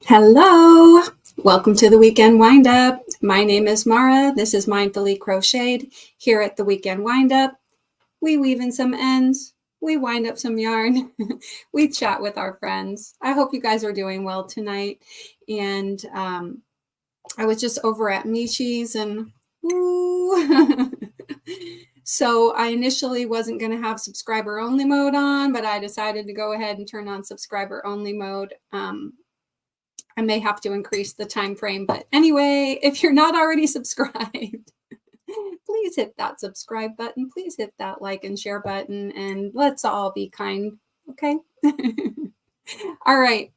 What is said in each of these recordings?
Hello, welcome to the Weekend WindUp. My name is Mara. This is Mindfully Crocheted. Here at the Weekend WindUp, we weave in some ends, we wind up some yarn, we chat with our friends. I hope you guys are doing well tonight. And I was just over at Michi's and woo. So I initially wasn't going to have subscriber only mode on, but I decided to go ahead and turn on subscriber only mode. I may have to increase the time frame, but anyway, if you're not already subscribed, please hit that subscribe button. Please hit that like and share button, and let's all be kind, okay? All right.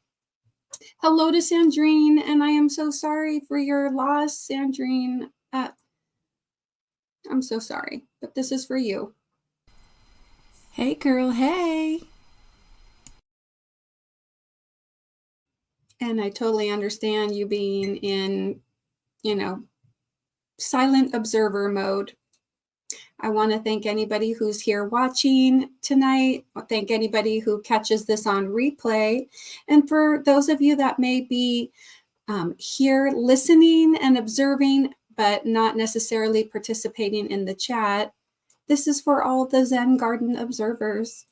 Hello to Sandrine, and I am so sorry for your loss, Sandrine. I'm so sorry, but this is for you. Hey, girl, hey. And I totally understand you being in, silent observer mode. I want to thank anybody who's here watching tonight. Thank anybody who catches this on replay. And for those of you that may be here listening and observing, but not necessarily participating in the chat, this is for all the Zen Garden observers.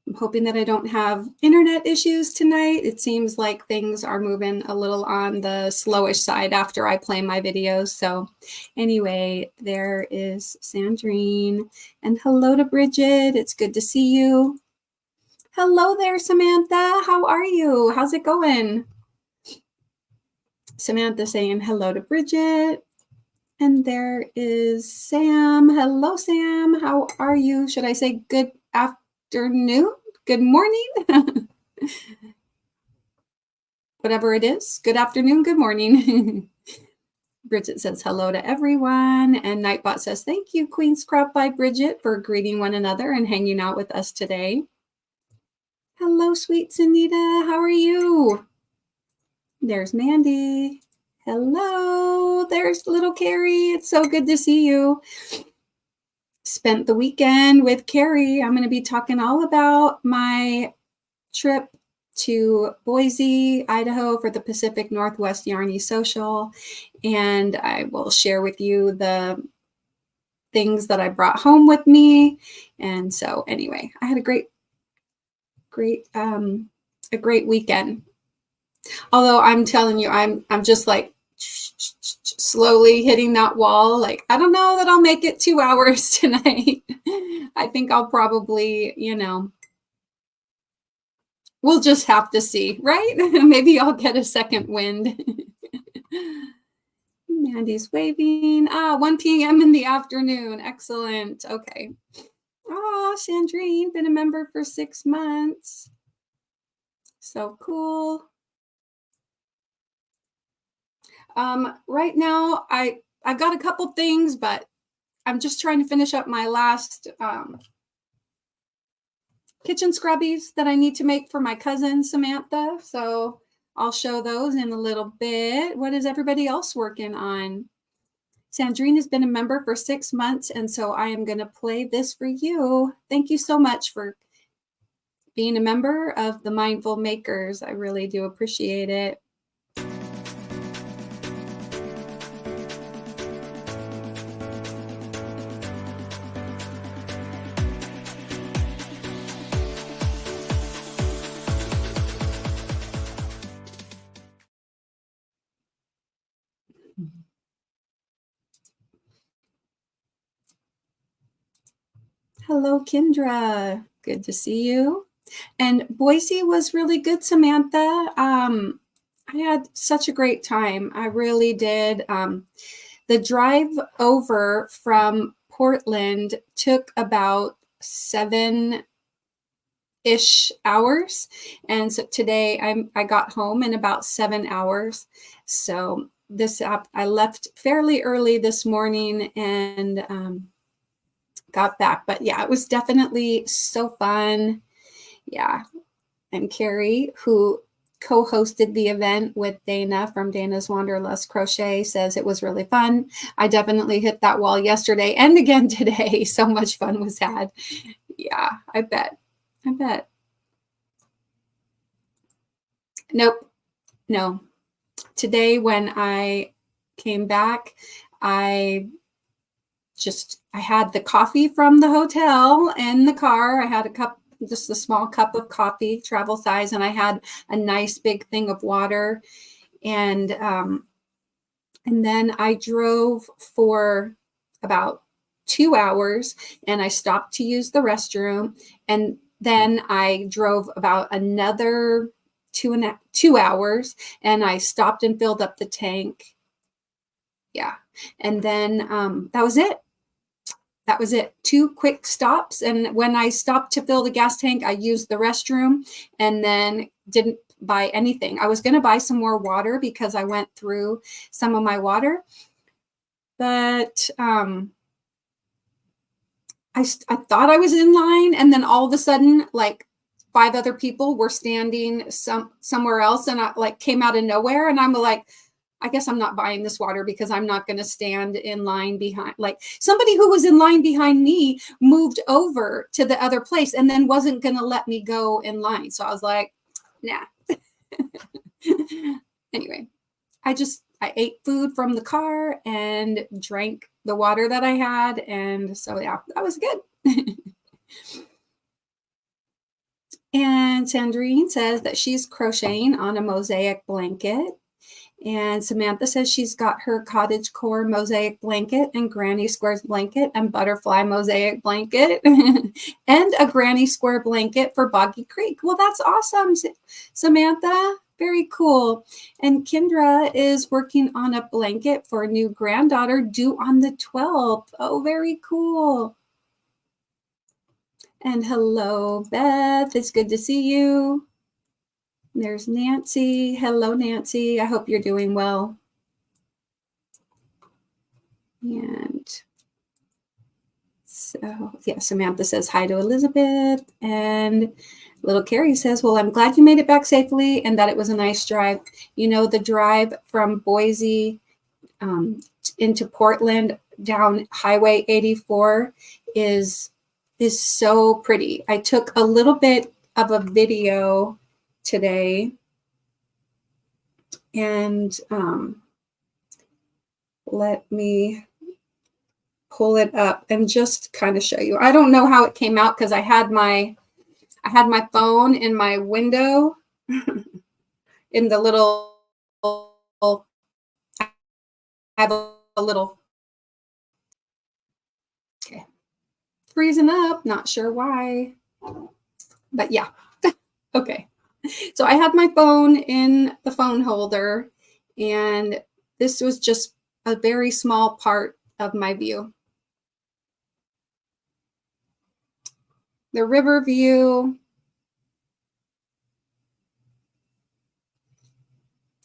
I'm hoping that I don't have internet issues tonight. It seems like things are moving a little on the slowish side after I play my videos. So anyway, there is Sandrine. And hello to Bridget. It's good to see you. Hello there, Samantha. How are you? How's it going? Samantha saying hello to Bridget. And there is Sam. Hello, Sam. How are you? Should I say good afternoon? Good morning? Whatever it is. Good afternoon, good morning. Bridget says hello to everyone. And Nightbot says, thank you, Queen Scrub by Bridget, for greeting one another and hanging out with us today. Hello, sweet Sunita. How are you? There's Mandy. Hello. There's little Kari. It's so good to see you. Spent the weekend with Kari. I'm going to be talking all about my trip to Boise, Idaho for the Pacific Northwest Yarny Social. And I will share with you the things that I brought home with me. And so anyway, I had a great weekend. Although I'm telling you, I'm just like slowly hitting that wall. Like, I don't know that I'll make it 2 hours tonight. I think I'll probably, we'll just have to see, right? Maybe I'll get a second wind. Mandy's waving. 1 p.m. in the afternoon. Excellent. Okay. Oh, Sandrine, been a member for 6 months. So cool. Right now, I've got a couple things, but I'm just trying to finish up my last kitchen scrubbies that I need to make for my cousin, Samantha. So I'll show those in a little bit. What is everybody else working on? Sandrine has been a member for 6 months, and so I am going to play this for you. Thank you so much for being a member of the Mindful Makers. I really do appreciate it. Hello, Kendra. Good to see you. And Boise was really good, Samantha. I had such a great time. I really did. The drive over from Portland took about 7-ish hours. And so today I got home in about 7 hours. So I left fairly early this morning and got back. But yeah, it was definitely so fun. Yeah, and Kari, who co-hosted the event with Dana from Dana's Wanderlust Crochet, says it was really fun. I definitely hit that wall yesterday and again today. So much fun was had. Yeah, I bet. Nope. No. Today when I came back, I had the coffee from the hotel in the car. I had a cup, just a small cup of coffee, travel size, and I had a nice big thing of water. And then I drove for about 2 hours, and I stopped to use the restroom. And then I drove about another 2 hours, and I stopped and filled up the tank. Yeah. And then that was it. 2 quick stops. And when I stopped to fill the gas tank, I used the restroom and then didn't buy anything. I was going to buy some more water because I went through some of my water. But I thought I was in line, and then all of a sudden, like 5 other people were standing somewhere else, and I like came out of nowhere, and I'm like, I guess I'm not buying this water because I'm not going to stand in line behind. Like somebody who was in line behind me moved over to the other place and then wasn't going to let me go in line. So I was like, nah. Anyway, I ate food from the car and drank the water that I had. And so, yeah, that was good. And Sandrine says that she's crocheting on a mosaic blanket. And Samantha says she's got her cottage core mosaic blanket and granny squares blanket and butterfly mosaic blanket and a granny square blanket for Boggy Creek. Well, that's awesome, Samantha. Very cool. And Kendra is working on a blanket for a new granddaughter due on the 12th. Oh, very cool. And hello, Beth. It's good to see you. There's Nancy. Hello, Nancy. I hope you're doing well. And so, yeah, Samantha says hi to Elizabeth. And little Kari says, well, I'm glad you made it back safely and that it was a nice drive. You know, the drive from Boise into Portland down Highway 84 is so pretty. I took a little bit of a video today, and let me pull it up and just kind of show you. I don't know how it came out because I had my phone in my window in the little, I have a little, okay, freezing up, not sure why, but yeah. Okay. So I had my phone in the phone holder, and this was just a very small part of my view. The river view.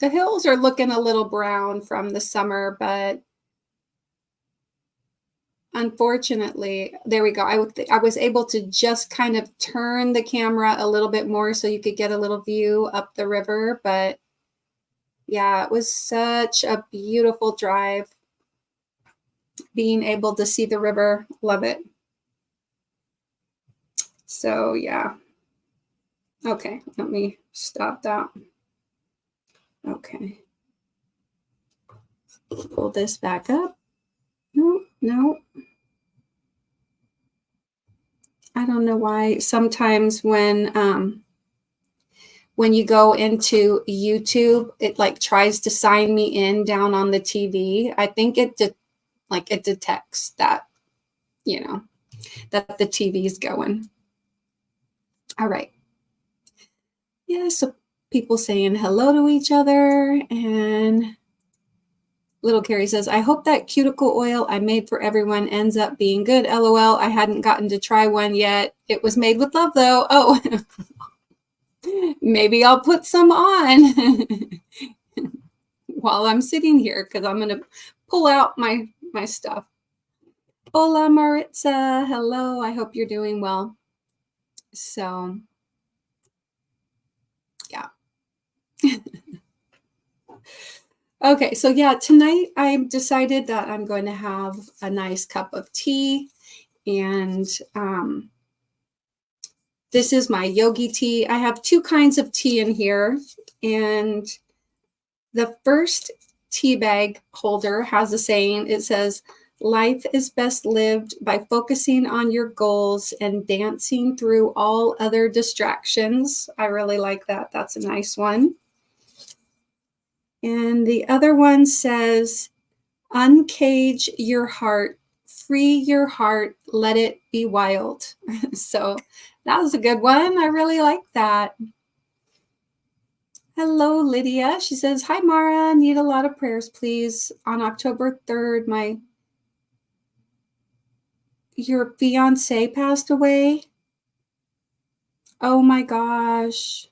The hills are looking a little brown from the summer, but unfortunately, there we go. I was able to just kind of turn the camera a little bit more so you could get a little view up the river. But yeah, it was such a beautiful drive. Being able to see the river, love it. So yeah. Okay, let me stop that. Okay. Pull this back up. No. I don't know why sometimes when you go into YouTube, it like tries to sign me in down on the TV. I think it detects that, you know, that the TV is going. All right. Yeah, so people saying hello to each other, and little Kari says, I hope that cuticle oil I made for everyone ends up being good. LOL. I hadn't gotten to try one yet. It was made with love though. Oh, maybe I'll put some on while I'm sitting here because I'm going to pull out my stuff. Hola, Maritza. Hello. I hope you're doing well. So, Okay, so yeah, tonight I decided that I'm going to have a nice cup of tea, and this is my yogi tea. I have two kinds of tea in here, and the first tea bag holder has a saying. It says, "Life is best lived by focusing on your goals and dancing through all other distractions." I really like that. That's a nice one. And the other one says, "Uncage your heart, free your heart, let it be wild." So that was a good one. I really like that. Hello, Lydia. She says, "Hi, Mara. Need a lot of prayers, please. On October 3rd, your fiance passed away." Oh my gosh.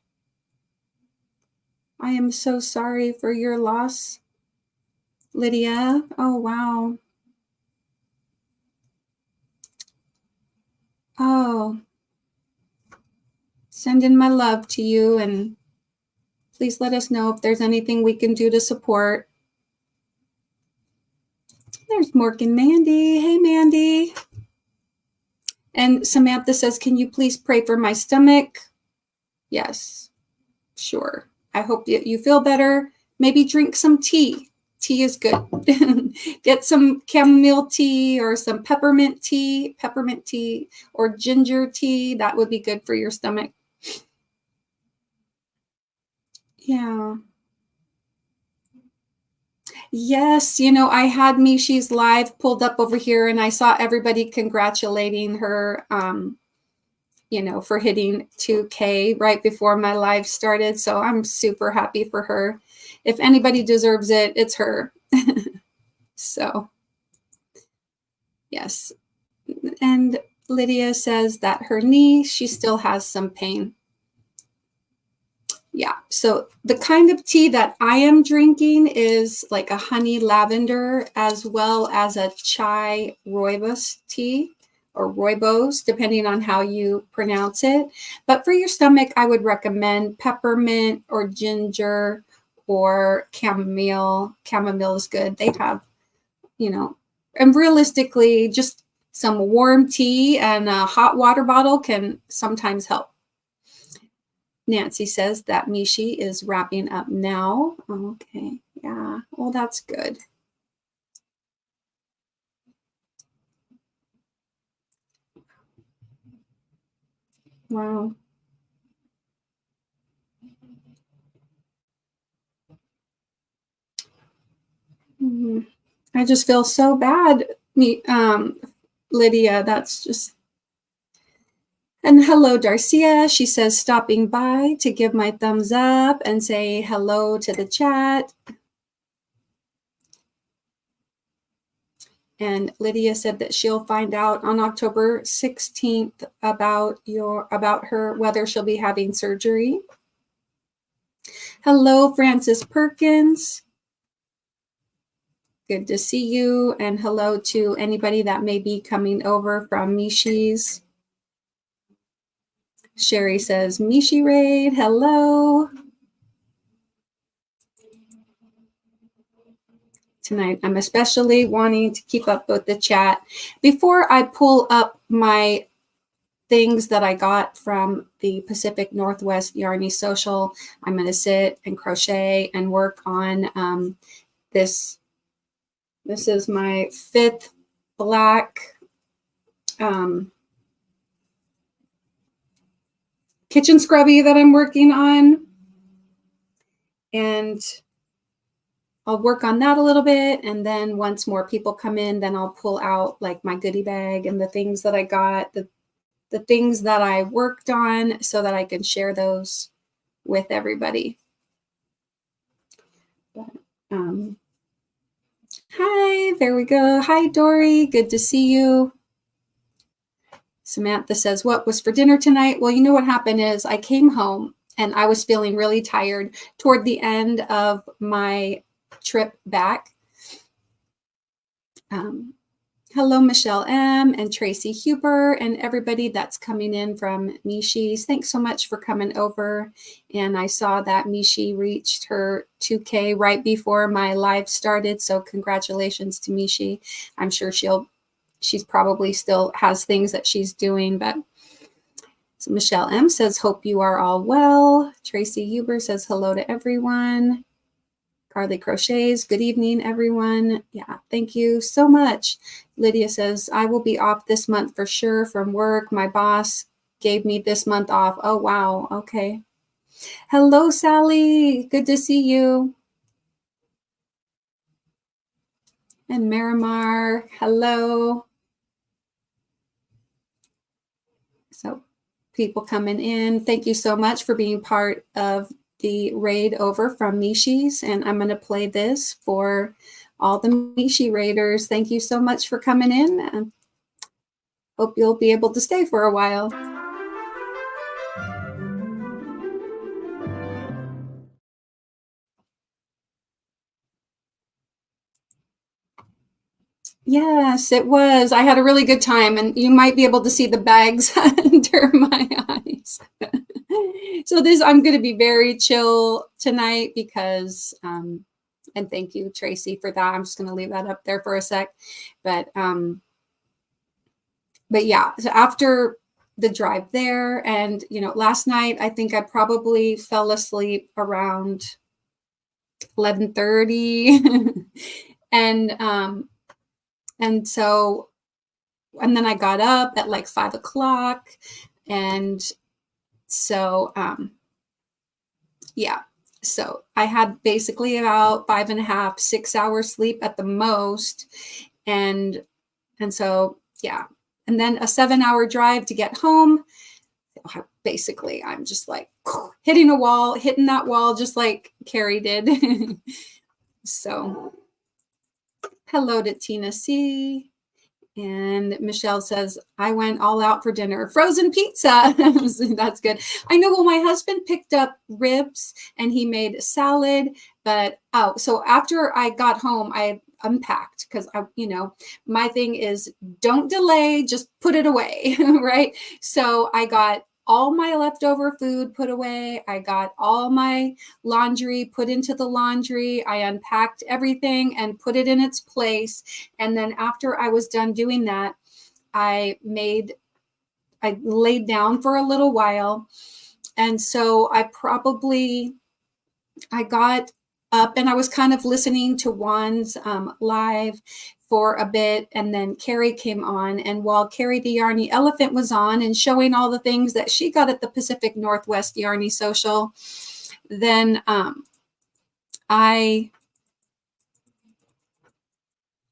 I am so sorry for your loss, Lydia. Oh, wow. Oh, sending my love to you, and please let us know if there's anything we can do to support. There's Morgan Mandy. Hey, Mandy. And Samantha says, "Can you please pray for my stomach?" Yes, sure. I hope you feel better. Maybe drink some tea. Tea is good. Get some chamomile tea or some peppermint tea, or ginger tea. That would be good for your stomach. Yeah. Yes, I had Mishi's live pulled up over here, and I saw everybody congratulating her, for hitting 2K right before my live started. So I'm super happy for her. If anybody deserves it, it's her. So, yes. And Lydia says that her knee, she still has some pain. Yeah. So the kind of tea that I am drinking is like a honey lavender, as well as a chai rooibos tea, or rooibos, depending on how you pronounce it. But for your stomach, I would recommend peppermint or ginger or chamomile. Chamomile is good. They have, and realistically, just some warm tea and a hot water bottle can sometimes help. Nancy says that Mishi is wrapping up now. Okay, yeah. Well, that's good. Wow. I just feel so bad, Lydia. That's just. And hello, Darcia. She says, "Stopping by to give my thumbs up and say hello to the chat." And Lydia said that she'll find out on October 16th about her whether she'll be having surgery. Hello, Frances Perkins. Good to see you. And hello to anybody that may be coming over from Mishi's. Sherry says, "Mishi Raid, hello." Tonight, I'm especially wanting to keep up with the chat. Before I pull up my things that I got from the Pacific Northwest Yarny Social, I'm going to sit and crochet and work on this. This is my 5th black kitchen scrubby that I'm working on. And I'll work on that a little bit. And then once more people come in, then I'll pull out like my goodie bag and the things that I got, the things that I worked on, so that I can share those with everybody. But, hi, there we go. Hi, Dory. Good to see you. Samantha says, "What was for dinner tonight?" Well, you know what happened is I came home and I was feeling really tired toward the end of my trip back. Hello, Michelle M. and Tracy Huber and everybody that's coming in from Mishi's. Thanks so much for coming over. And I saw that Mishi reached her 2K right before my live started. So congratulations to Mishi. I'm sure she's probably still has things that she's doing, but so Michelle M says, hope you are all well. Tracy Huber says hello to everyone. Carly Crochets, good evening, everyone. Yeah, thank you so much. Lydia says, I will be off this month for sure from work. My boss gave me this month off. Oh, wow. Okay. Hello, Sally. Good to see you. And Miramar, hello. So people coming in, thank you so much for being part of the raid over from Mishi's. And I'm going to play this for all the Mishi raiders. Thank you so much for coming in. And hope you'll be able to stay for a while. Yes, it was. I had a really good time, and you might be able to see the bags under my eyes. So I'm going to be very chill tonight because, and thank you, Tracy, for that. I'm just going to leave that up there for a sec. But yeah, so after the drive there, and last night I think I probably fell asleep around 11:30, and so, and then I got up at like 5 o'clock. And so, yeah, so I had basically about 5.5, 6 hours sleep at the most. And so, yeah. And then a 7-hour drive to get home. Basically, I'm just like hitting that wall, just like Kari did. So hello to Tina C. And Michelle says, I went all out for dinner. Frozen pizza. That's good. I know. Well, my husband picked up ribs and he made salad. But so after I got home, I unpacked because my thing is don't delay, just put it away. Right. So I got all my leftover food put away. I got all my laundry put into the laundry. I unpacked everything and put it in its place. And then after I was done doing that, I laid down for a little while. And so I got up and I was kind of listening to Juan's live for a bit, and then Kari came on, and while Kari the Yarny Elephant was on and showing all the things that she got at the Pacific Northwest Yarny Social, then I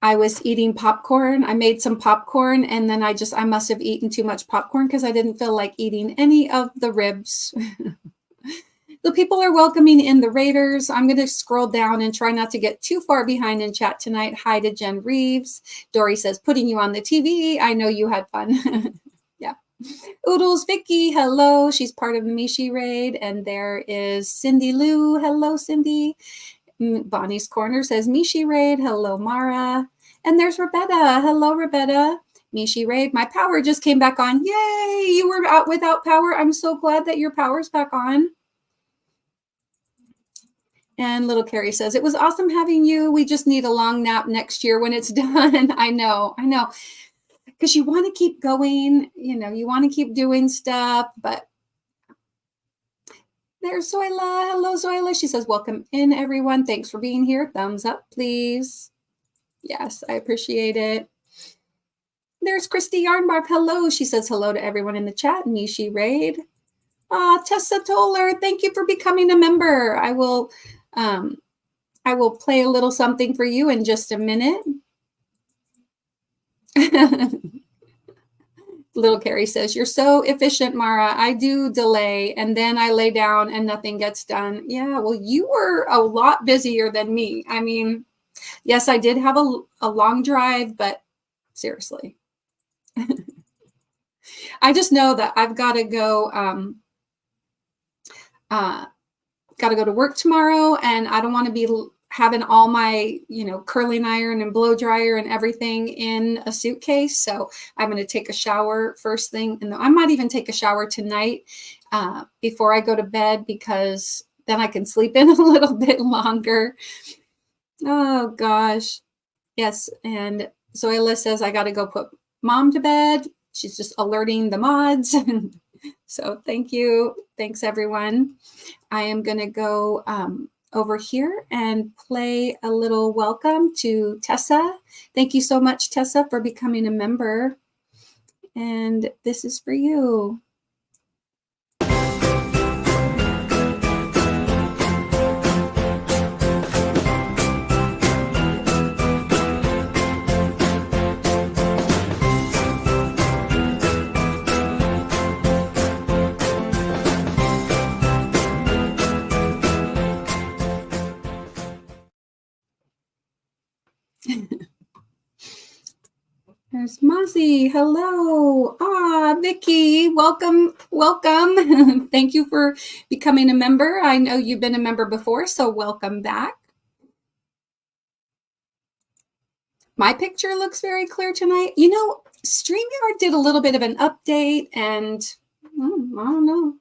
was eating popcorn. I made some popcorn, and then I must have eaten too much popcorn because I didn't feel like eating any of the ribs. The people are welcoming in the raiders. I'm going to scroll down and try not to get too far behind in chat tonight. Hi to Jen Reeves. Dory says, putting you on the TV. I know you had fun. Yeah. Oodles Vicky, hello. She's part of the Mishi raid. And there is Cindy Lou. Hello, Cindy. Bonnie's Corner says, Mishi raid. Hello, Mara. And there's Rebecca. Hello, Rebecca. Mishi raid. My power just came back on. Yay! You were out without power. I'm so glad that your power's back on. And little Kari says, it was awesome having you. We just need a long nap next year when it's done. I know. Because you want to keep going, you want to keep doing stuff. But there's Zoila. Hello, Zoila. She says, welcome in, everyone. Thanks for being here. Thumbs up, please. Yes, I appreciate it. There's Christy Yarnbarb. Hello. She says hello to everyone in the chat. Mishi raid. Tessa Toller, thank you for becoming a member. I will play a little something for you in just a minute. Little Kari says, you're so efficient, Mara. I do delay and then I lay down and nothing gets done. Yeah, well, you were a lot busier than me. I mean, yes, I did have a long drive, but seriously. I just know that I've got to go to work tomorrow, and I don't want to be having all my, curling iron and blow dryer and everything in a suitcase. So I'm going to take a shower first thing. And I might even take a shower tonight before I go to bed, because then I can sleep in a little bit longer. Oh, gosh. Yes. And Zoila says, I got to go put mom to bed. She's just alerting the mods. So thank you. Thanks, everyone. I am going to go over here and play a little welcome to Tessa. Thank you so much, Tessa, for becoming a member. And this is for you. There's Mozzie. Hello. Vicky, welcome. Welcome. Thank you for becoming a member. I know you've been a member before, so welcome back. My picture looks very clear tonight. StreamYard did a little bit of an update, and I don't know.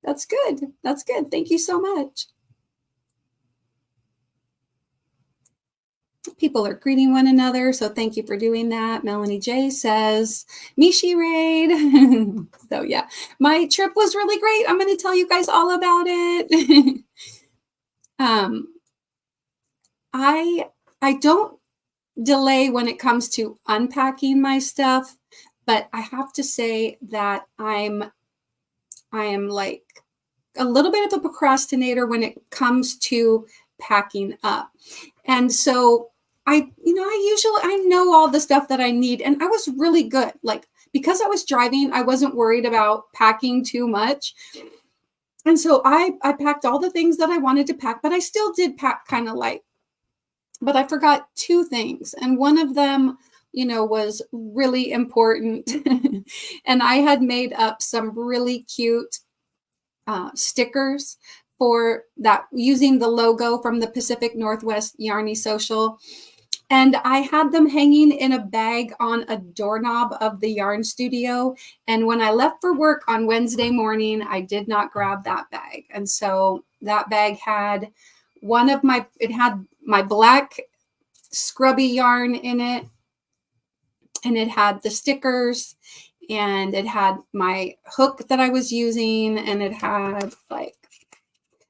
That's good. That's good. Thank you so much. People are greeting one another, so thank you for doing that. Melanie J says, Mishi Raid. So yeah, my trip was really great. I'm going to tell you guys all about it. I don't delay when it comes to unpacking my stuff, but I have to say that I am like a little bit of a procrastinator when it comes to packing up. And so I know all the stuff that I need, and I was really good. Like, because I was driving, I wasn't worried about packing too much. And so I packed all the things that I wanted to pack, but I still did pack kind of light. But I forgot two things. And one of them, was really important. And I had made up some really cute stickers for that, using the logo from the Pacific Northwest Yarny Social. And I had them hanging in a bag on a doorknob of the yarn studio. And when I left for work on Wednesday morning, I did not grab that bag. And so that bag had it had my black scrubby yarn in it, and it had the stickers, and it had my hook that I was using, and it had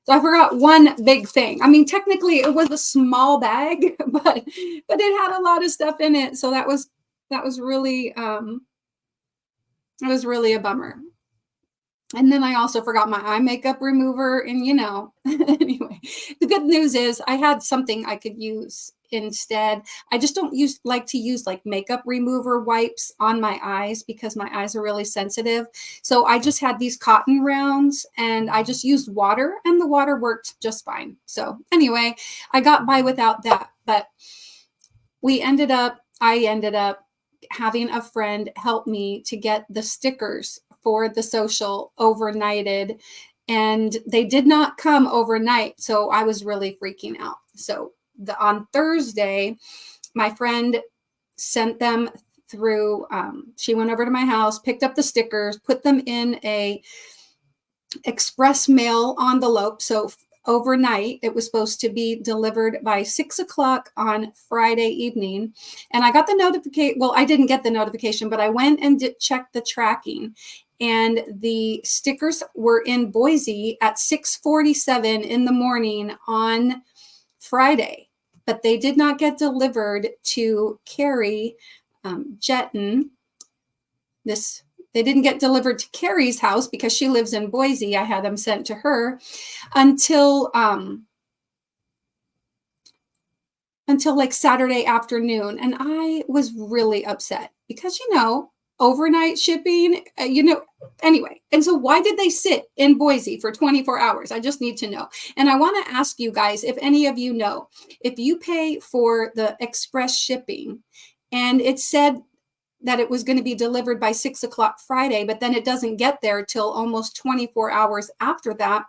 so I forgot one big thing. I mean, technically it was a small bag, but it had a lot of stuff in it. So that was really, it was really a bummer. And then I also forgot my eye makeup remover, and anyway, the good news is I had something I could use instead. I just don't like to use like makeup remover wipes on my eyes, because my eyes are really sensitive. So I just had these cotton rounds, and I just used water, and the water worked just fine. So anyway, I got by without that, but I ended up having a friend help me to get the stickers for the social overnighted, and they did not come overnight. So I was really freaking out. So on Thursday, my friend sent them through. She went over to my house, picked up the stickers, put them in a express mail envelope. So overnight, it was supposed to be delivered by 6:00 on Friday evening. And I got the notification. Well, I didn't get the notification, but I went and checked the tracking. And the stickers were in Boise at 6:47 in the morning on Friday, but they did not get delivered to Kari Jetton. They didn't get delivered to Kari's house because she lives in Boise. I had them sent to her until like Saturday afternoon. And I was really upset because, overnight shipping, anyway. And so why did they sit in Boise for 24 hours? I just need to know. And I want to ask you guys, if any of you know, if you pay for the express shipping and it said that it was going to be delivered by 6:00 Friday, but then it doesn't get there till almost 24 hours after that,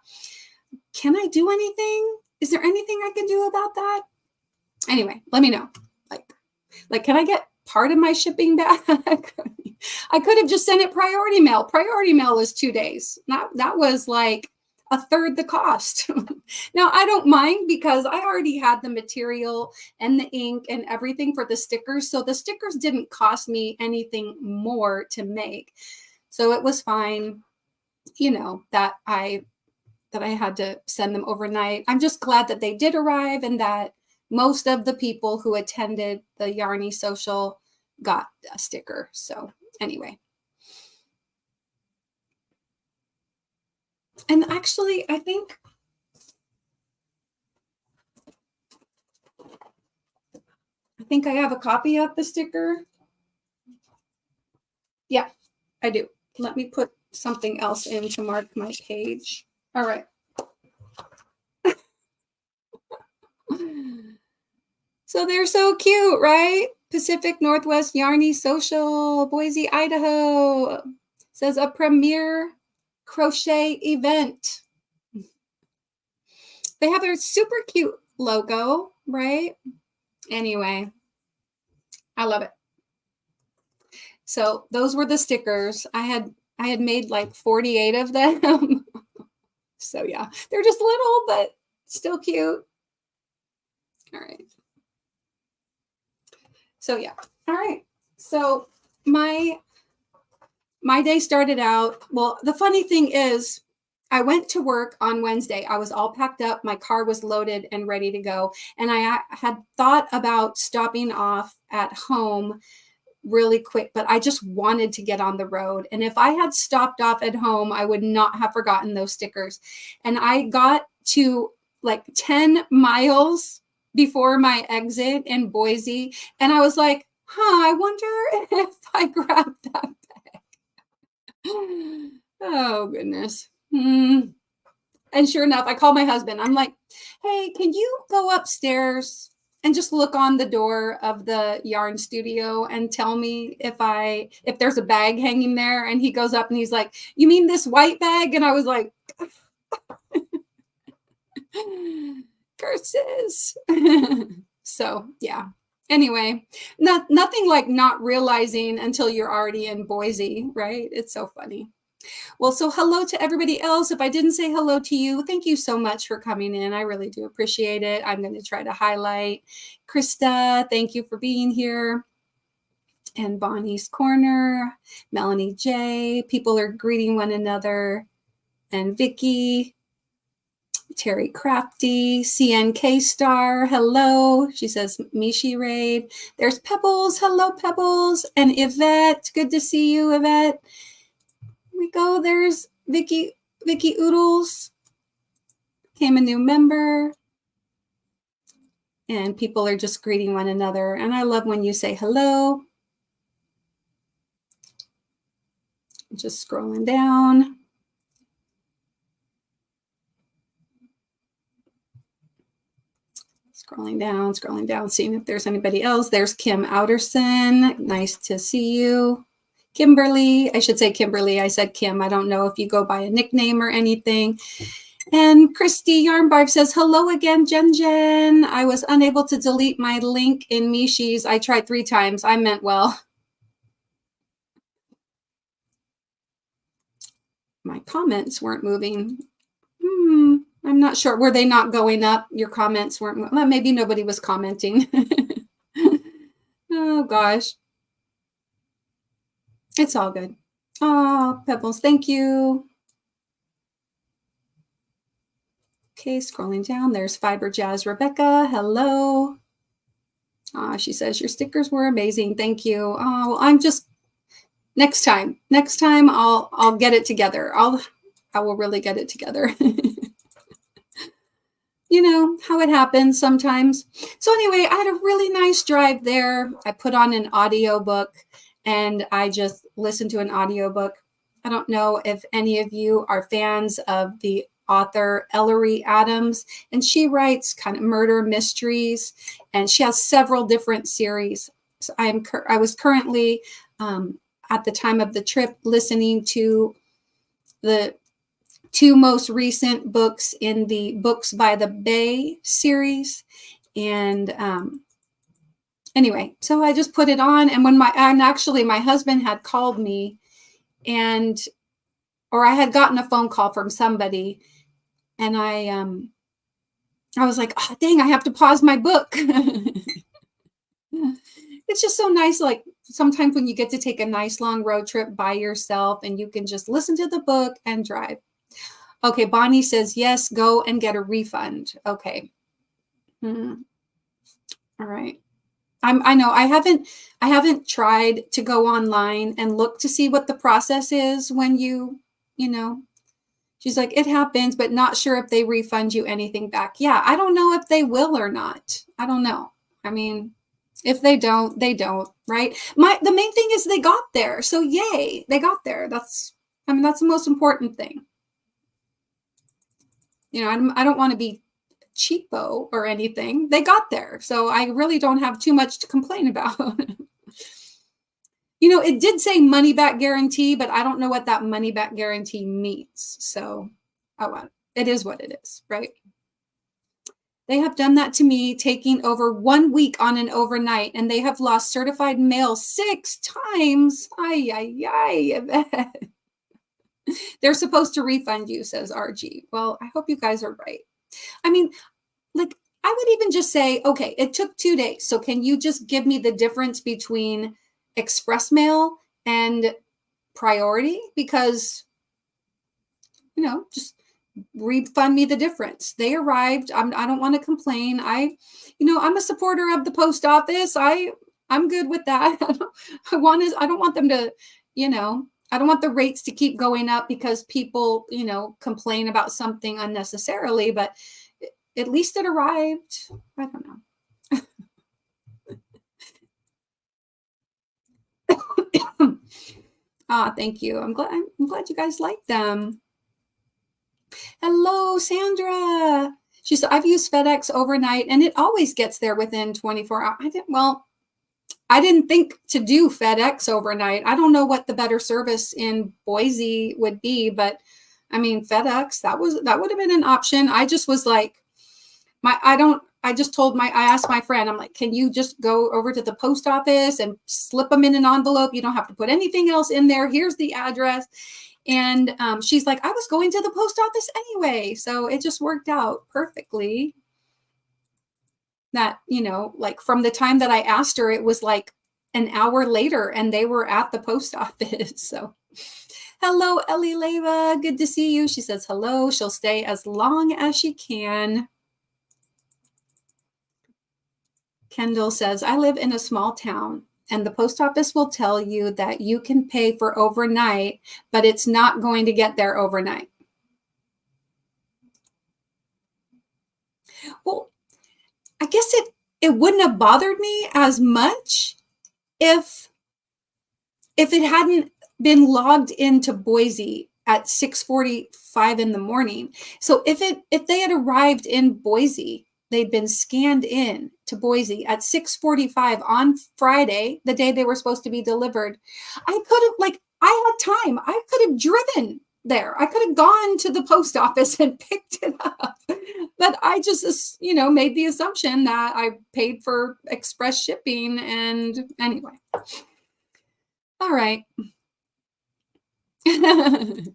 can I do anything? Is there anything I can do about that? Anyway, let me know. Like, can I get part of my shipping back? I could have just sent it priority mail. Priority mail is 2 days. That was like a third the cost. Now, I don't mind because I already had the material and the ink and everything for the stickers. So the stickers didn't cost me anything more to make. So it was fine, that I had to send them overnight. I'm just glad that they did arrive and that most of the people who attended the Yarny social got a sticker. So anyway. And actually, I think I have a copy of the sticker. Yeah, I do. Let me put something else in to mark my page. All right. So they're so cute, right? Pacific Northwest Yarny Social, Boise, Idaho. It says a premier crochet event. They have their super cute logo, right? Anyway, I love it. So those were the stickers. I had made like 48 of them. So yeah, they're just little, but still cute. All right. So yeah. All right. So my day started out, well, the funny thing is I went to work on Wednesday. I was all packed up. My car was loaded and ready to go. And I had thought about stopping off at home really quick, but I just wanted to get on the road. And if I had stopped off at home, I would not have forgotten those stickers. And I got to like 10 miles before my exit in Boise. And I was like, I wonder if I grabbed that bag. Oh, goodness. And sure enough, I called my husband. I'm like, hey, can you go upstairs and just look on the door of the yarn studio and tell me if there's a bag hanging there? And he goes up and he's like, you mean this white bag? And I was like, curses. So yeah. Anyway, nothing like not realizing until you're already in Boise, right? It's so funny. Well, so hello to everybody else. If I didn't say hello to you, thank you so much for coming in. I really do appreciate it. I'm going to try to highlight Krista. Thank you for being here. And Bonnie's Corner, Melanie J. People are greeting one another. And Vicky, Terry Crafty, CNK Star, hello. She says Mishi Raid. There's Pebbles. Hello, Pebbles. And Yvette. Good to see you, Yvette. We go. There's Vicky Oodles. Became a new member. And people are just greeting one another. And I love when you say hello. Just scrolling down. Scrolling down, seeing if there's anybody else. There's Kim Outerson. Nice to see you. Kimberly, I should say Kimberly. I said Kim. I don't know if you go by a nickname or anything. And Christy Yarnbarb says, hello again, Jen. I was unable to delete my link in Mishi's. I tried 3 times. I meant well. My comments weren't moving. I'm not sure. Were they not going up? Your comments weren't. Well, maybe nobody was commenting. Oh, gosh. It's all good. Oh, Pebbles, thank you. Okay, scrolling down. There's Fiber Jazz Rebecca. Hello. She says, your stickers were amazing. Thank you. Oh, well, I'm just, next time I'll get it together. I will really get it together. You know how it happens sometimes. So anyway, I had a really nice drive there. I put on an audiobook and I just listened to an audiobook. I don't know if any of you are fans of the author Ellery Adams, and she writes kind of murder mysteries, and she has several different series. So I was currently at the time of the trip listening to the two most recent books in the Books by the Bay series. And anyway, so I just put it on. And actually my husband had called me or I had gotten a phone call from somebody, and I was like, oh, dang, I have to pause my book. It's just so nice. Like sometimes when you get to take a nice long road trip by yourself and you can just listen to the book and drive. Okay, Bonnie says, yes, go and get a refund. Okay. All right. I know I haven't tried to go online and look to see what the process is when you know, she's like, it happens, but not sure if they refund you anything back. Yeah, I don't know if they will or not. I don't know. I mean, if they don't, they don't, right? The main thing is they got there. So yay, they got there. That's the most important thing. You know, I don't want to be cheapo or anything. They got there. So I really don't have too much to complain about. You know, it did say money back guarantee, but I don't know what that money back guarantee means. So, oh well, it is what it is, right? They have done that to me, taking over 1 week on an overnight, and they have lost certified mail 6 times. Ay, ay, ay. They're supposed to refund you, says RG. Well, I hope you guys are right. I mean, like, I would even just say, okay, it took 2 days. So can you just give me the difference between express mail and priority? Because, you know, just refund me the difference. They arrived. I don't want to complain. I'm a supporter of the post office. I'm good with that. I don't want them to, I don't want the rates to keep going up because people, complain about something unnecessarily, but at least it arrived. I don't know. Thank you. I'm glad you guys like them. Hello, Sandra. She said, I've used FedEx overnight and it always gets there within 24 hours. I didn't think to do FedEx overnight. I don't know what the better service in Boise would be, but I mean, FedEx, that would have been an option. I just was like, I asked my friend, I'm like, can you just go over to the post office and slip them in an envelope? You don't have to put anything else in there. Here's the address. And she's like, I was going to the post office anyway. So it just worked out perfectly. That, like from the time that I asked her, it was like an hour later and they were at the post office. So hello, Ellie Leva. Good to see you. She says hello. She'll stay as long as she can. Kendall says, I live in a small town and the post office will tell you that you can pay for overnight, but it's not going to get there overnight. Well, I guess it wouldn't have bothered me as much if it hadn't been logged into Boise at 6:45 in the morning. So if they had arrived in Boise, they'd been scanned in to Boise at 6:45 on Friday, the day they were supposed to be delivered. I had time. I could have driven there. I could have gone to the post office and picked it up. But I just, made the assumption that I paid for express shipping. And anyway. All right.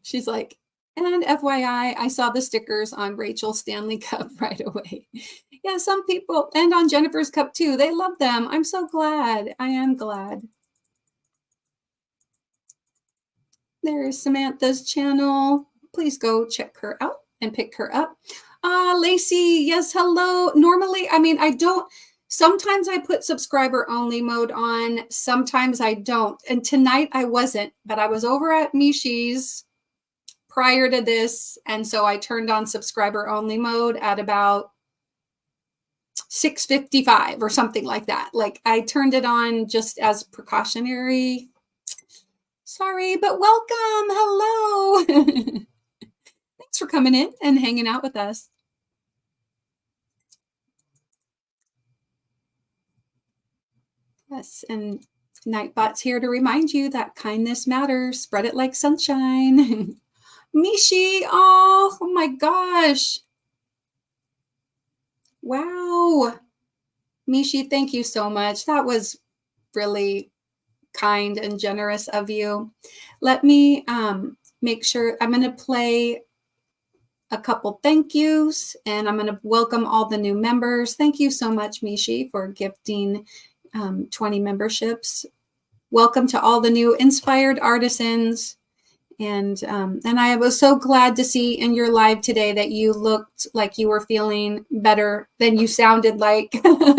She's like, and FYI, I saw the stickers on Rachel's Stanley Cup right away. Yeah, some people, and on Jennifer's cup too. They love them. I'm so glad. I am glad. There's Samantha's channel. Please go check her out and pick her up. Lacey, yes, hello. Normally, sometimes I put subscriber only mode on, sometimes I don't. And tonight I wasn't, but I was over at Mishi's prior to this. And so I turned on subscriber only mode at about 6:55 or something like that. Like I turned it on just as precautionary. Sorry, but welcome. Hello. Thanks for coming in and hanging out with us. Yes, and Nightbot's here to remind you that kindness matters. Spread it like sunshine. Mishi, oh my gosh. Wow. Mishi, thank you so much. That was really kind and generous of you. Let me make sure I'm going to play a couple thank yous, and I'm going to welcome all the new members. Thank you so much, Mishi, for gifting 20 memberships. Welcome to all the new inspired artisans. And I was so glad to see in your live today that you looked like you were feeling better than you sounded like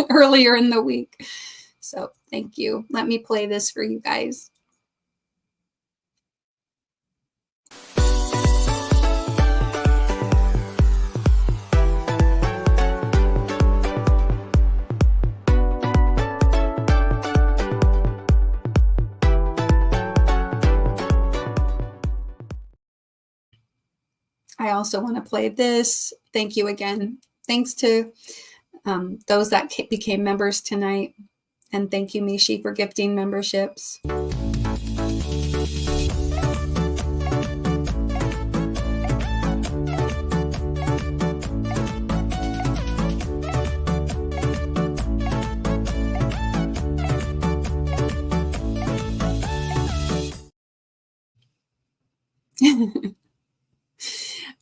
earlier in the week. So thank you. Let me play this for you guys. I also want to play this. Thank you again. Thanks to those that became members tonight. And thank you, Mishi, for gifting memberships.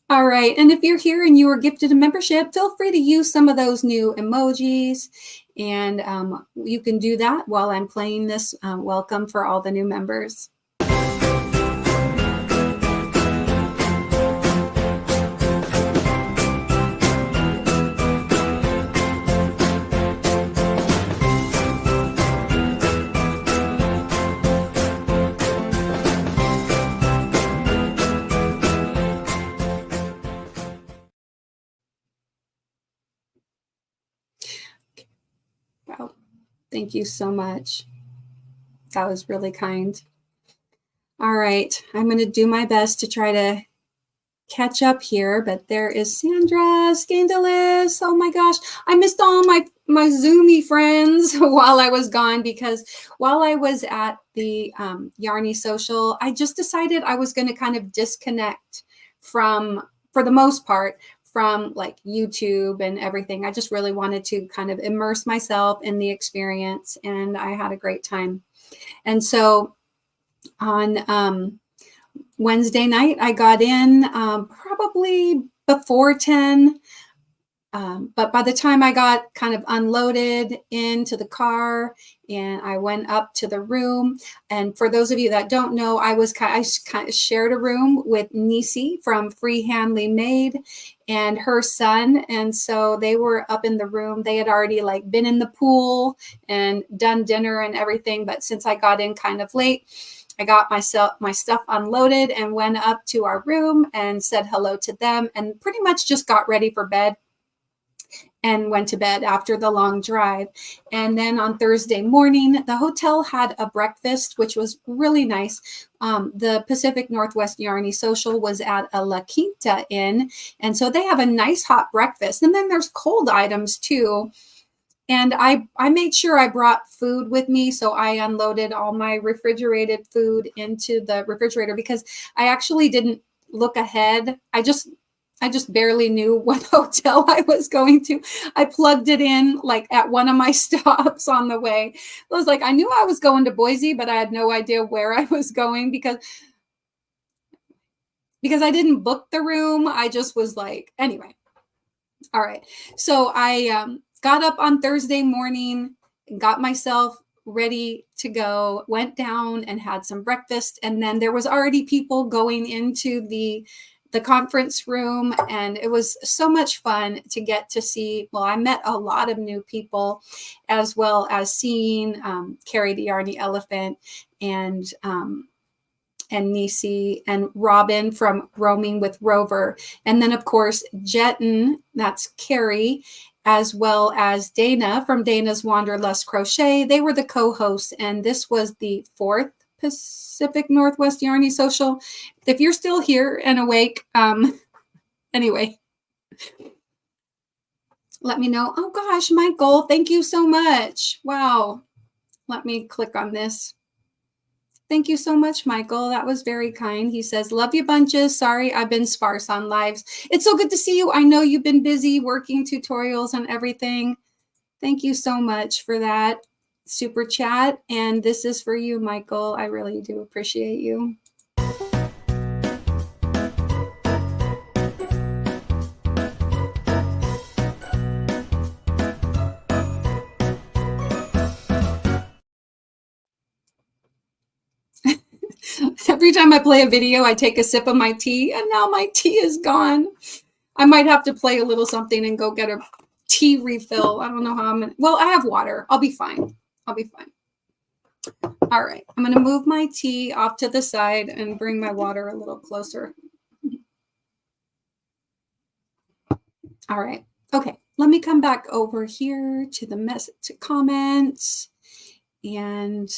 All right. And if you're here and you were gifted a membership, feel free to use some of those new emojis. And you can do that while I'm playing this welcome for all the new members. Wow. Thank you so much. That was really kind. All right. I'm going to do my best to try to catch up here, but there is Sandra Scandalis. Oh my gosh. I missed all my Zoomy friends while I was gone, because while I was at the Yarny social, I just decided I was going to kind of disconnect from, for the most part, from like YouTube and everything. I just really wanted to kind of immerse myself in the experience, and I had a great time. And so on Wednesday night, I got in probably before 10. But by the time I got kind of unloaded into the car and I went up to the room, and for those of you that don't know, I kind of shared a room with Nisi from Freehandly Made and her son. And so they were up in the room. They had already like been in the pool and done dinner and everything. But since I got in kind of late, I got my stuff unloaded and went up to our room and said hello to them and pretty much just got ready for bed and went to bed after the long drive. And then on Thursday morning, the hotel had a breakfast, which was really nice. The Pacific Northwest Yarny Social was at a La Quinta Inn. And so they have a nice hot breakfast. And then there's cold items too. And I made sure I brought food with me. So I unloaded all my refrigerated food into the refrigerator because I actually didn't look ahead. I just barely knew what hotel I was going to. I plugged it in like at one of my stops on the way. I was like, I knew I was going to Boise, but I had no idea where I was going because I didn't book the room. I just was like, anyway. All right. So I got up on Thursday morning, got myself ready to go, went down and had some breakfast. And then there was already people going into the conference room, and it was so much fun to get to see. Well, I met a lot of new people, as well as seeing Kari the Yarny Elephant and Nisi and Robin from Roaming with Rover. And then, of course, Jetton, that's Kari, as well as Dana from Dana's Wanderlust Crochet. They were the co-hosts, and this was the 4th Pacific Northwest Yarny Social. If you're still here and awake, anyway, let me know. Oh gosh, Michael, thank you so much. Wow. Let me click on this. Thank you so much, Michael. That was very kind. He says, love you bunches. Sorry, I've been sparse on lives. It's so good to see you. I know you've been busy working tutorials and everything. Thank you so much for that super chat. And this is for you, Michael. I really do appreciate you. Every time I play a video, I take a sip of my tea, and now my tea is gone. I might have to play a little something and go get a tea refill. I don't know how I'm gonna, well, I have water. I'll be fine. I'll be fine. All right, I'm gonna move my tea off to the side and bring my water a little closer. All right, okay, let me come back over here to the message to comments. And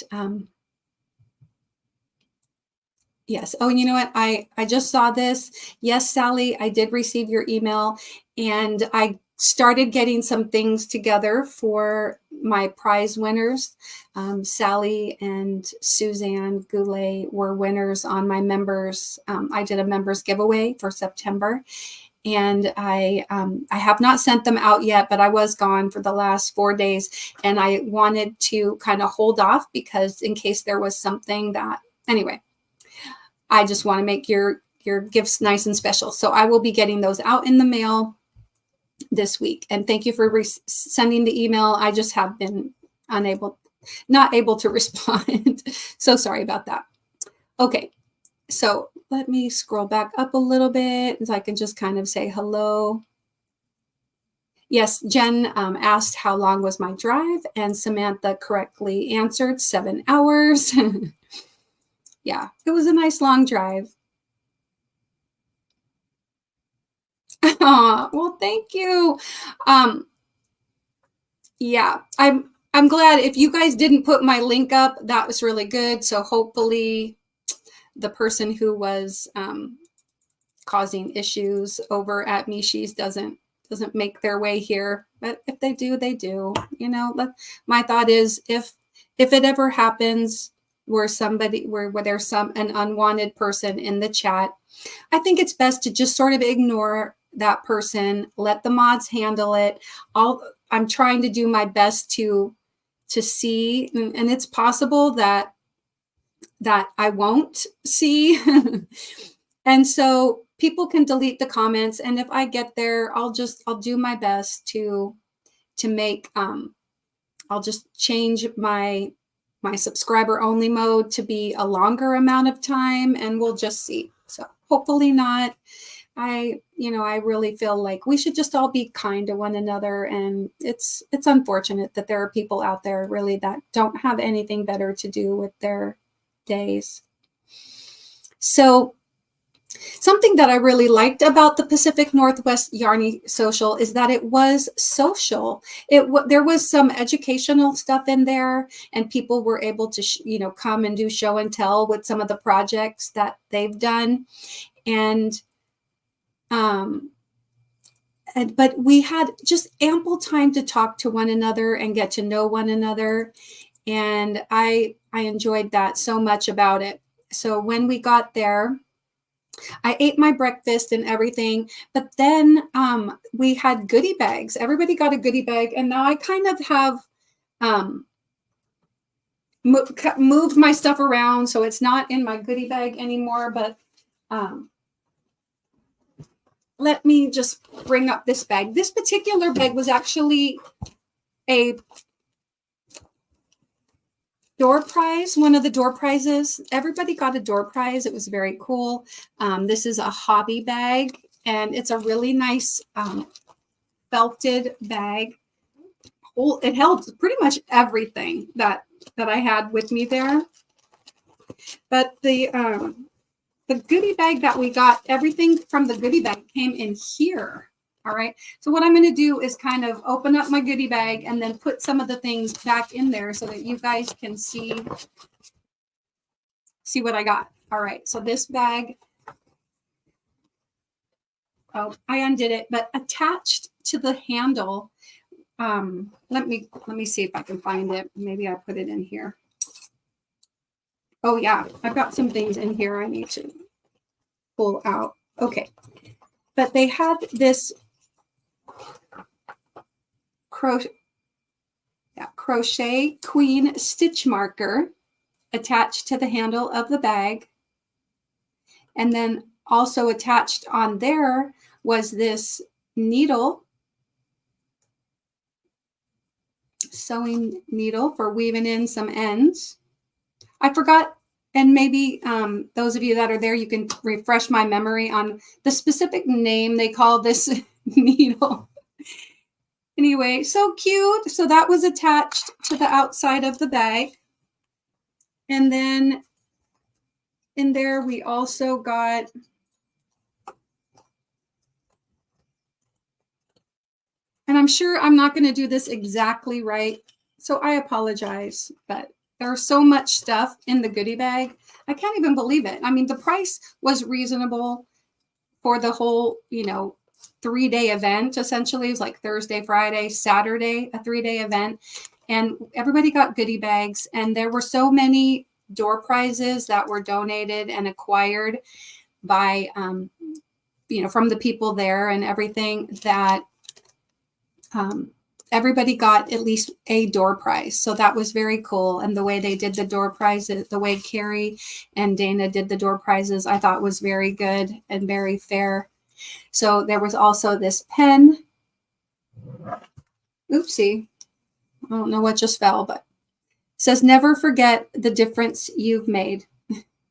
yes. Oh, you know what? I just saw this. Yes, Sally, I did receive your email, and I started getting some things together for my prize winners. Sally and Suzanne Goulet were winners on my members. I did a members giveaway for September, and I have not sent them out yet, but I was gone for the last 4 days, and I wanted to kind of hold off because in case there was something that, anyway, I just want to make your gifts nice and special. So I will be getting those out in the mail this week. And thank you for sending the email. I just have been not able to respond. So sorry about that. Okay, so let me scroll back up a little bit so I can just kind of say hello. Yes, Jen asked how long was my drive, and Samantha correctly answered 7 hours. Yeah, it was a nice long drive. Oh, well, thank you. Yeah, I'm glad. If you guys didn't put my link up, that was really good. So hopefully the person who was causing issues over at Mishi's doesn't make their way here. But if they do, they do. You know, my thought is if it ever happens where there's an unwanted person in the chat, I think it's best to just sort of ignore that person, let the mods handle it. I'm trying to do my best to see, and it's possible that I won't see. And so people can delete the comments, and if I get there, I'll do my best to make I'll just change my subscriber only mode to be a longer amount of time, and we'll just see. So hopefully not. I really feel like we should just all be kind to one another, and it's unfortunate that there are people out there really that don't have anything better to do with their days. So something that I really liked about the Pacific Northwest Yarny Social is that it was social. There was some educational stuff in there, and people were able to come and do show and tell with some of the projects that they've done. But we had just ample time to talk to one another and get to know one another. And I enjoyed that so much about it. So when we got there, I ate my breakfast and everything, but then we had goodie bags. Everybody got a goodie bag. And now I kind of have moved my stuff around, so it's not in my goodie bag anymore, but let me just bring up this bag. This particular bag was actually a door prize, one of the door prizes. Everybody got a door prize. It was very cool. This is a hobby bag, and it's a really nice felted bag. It held pretty much everything that I had with me there. But the goodie bag that we got, everything from the goodie bag came in here. All right. So what I'm going to do is kind of open up my goodie bag and then put some of the things back in there so that you guys can see what I got. All right. So this bag, oh, I undid it, but attached to the handle, let me see if I can find it. Maybe I put it in here. Oh yeah, I've got some things in here I need to pull out. Okay. But they had this crochet queen stitch marker attached to the handle of the bag. And then also attached on there was this needle, sewing needle for weaving in some ends. I forgot, and maybe those of you that are there, you can refresh my memory on the specific name they call this needle. Anyway, so cute. So that was attached to the outside of the bag. And then in there, we also got and I'm sure I'm not going to do this exactly right, so I apologize, but there's so much stuff in the goodie bag. I can't even believe it. I mean, the price was reasonable for the whole, 3-day event. Essentially, it was like Thursday, Friday, Saturday, a 3-day event. And everybody got goodie bags. And there were so many door prizes that were donated and acquired by, from the people there and everything that everybody got at least a door prize. So that was very cool. And the way they did the door prizes, the way Kari and Dana did the door prizes, I thought was very good and very fair. So there was also this pen. Oopsie. I don't know what just fell, but it says, never forget the difference you've made.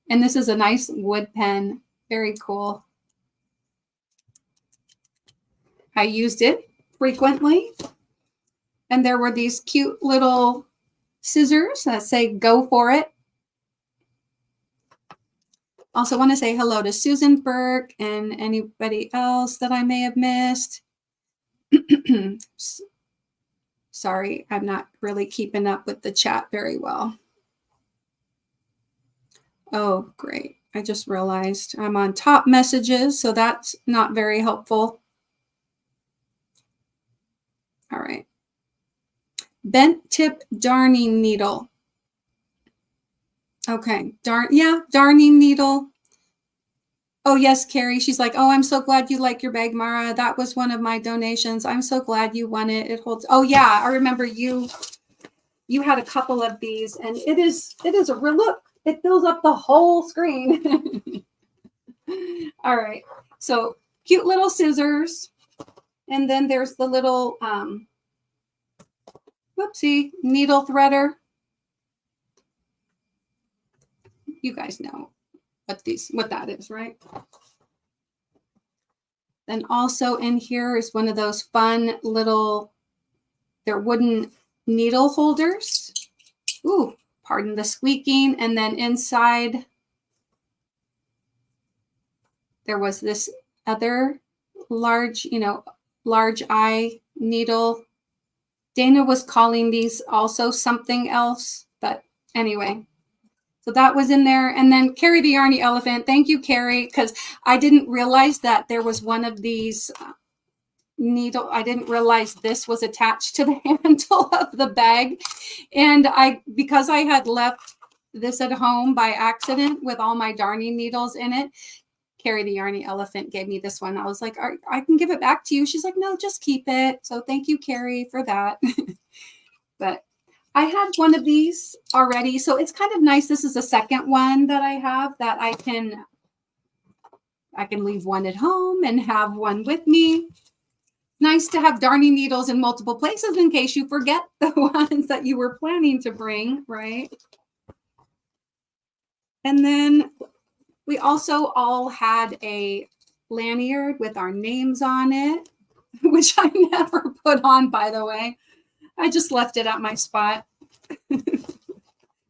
And this is a nice wood pen. Very cool. I used it frequently. And there were these cute little scissors that say, go for it. Also want to say hello to Susan Burke and anybody else that I may have missed. Sorry, I'm not really keeping up with the chat very well. Oh, great. I just realized I'm on top messages, so that's not very helpful. All right. Bent tip darning needle. Okay, darning needle. Oh, yes, Kari. She's like, oh, I'm so glad you like your bag, Mara. That was one of my donations. I'm so glad you won it. It holds. Oh, yeah, I remember you had a couple of these, and it is a real look. It fills up the whole screen. All right, so cute little scissors, and then there's the little whoopsie needle threader. You guys know what that is, right? Then also in here is one of those fun little, they're wooden needle holders. Ooh, pardon the squeaking. And then inside there was this other large eye needle. Dana was calling these also something else, but anyway. So that was in there. And then Kari the Yarny Elephant. Thank you, Kari, because I didn't realize that there was one of these needle. I didn't realize this was attached to the handle of the bag. And because I had left this at home by accident with all my darning needles in it, Kari the Yarny Elephant gave me this one. I was like, I can give it back to you. She's like, no, just keep it. So thank you, Kari, for that. But I had one of these already, so it's kind of nice. This is the second one that I have that I can leave one at home and have one with me. Nice to have darning needles in multiple places in case you forget the ones that you were planning to bring, right? And then we also all had a lanyard with our names on it, which I never put on, by the way. I just left it at my spot.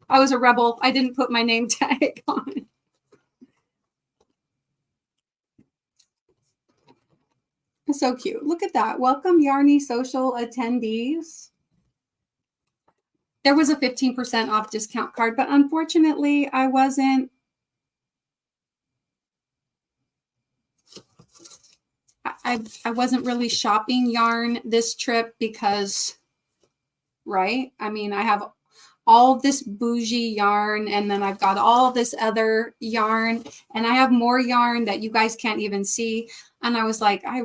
I was a rebel. I didn't put my name tag on. So cute. Look at that. Welcome, Yarny social attendees. There was a 15% off discount card, but unfortunately, I wasn't really shopping yarn this trip because, right? I mean, I have all this bougie yarn, and then I've got all this other yarn, and I have more yarn that you guys can't even see. And I was like, I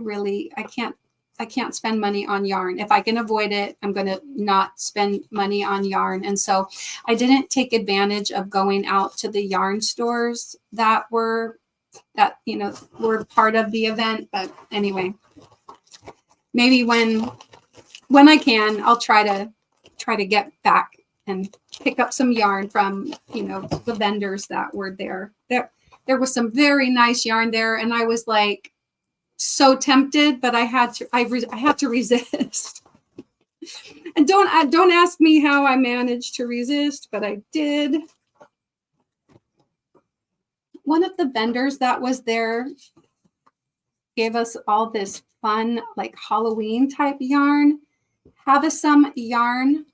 can't spend money on yarn. If I can avoid it, I'm going to not spend money on yarn. And so I didn't take advantage of going out to the yarn stores that were part of the event. But anyway, maybe when I can, I'll try to get back and pick up some yarn from, the vendors that were there. There was some very nice yarn there, and I was like so tempted, but I had to resist. And don't ask me how I managed to resist, but I did. One of the vendors that was there gave us all this fun, like Halloween type yarn. Have some yarn.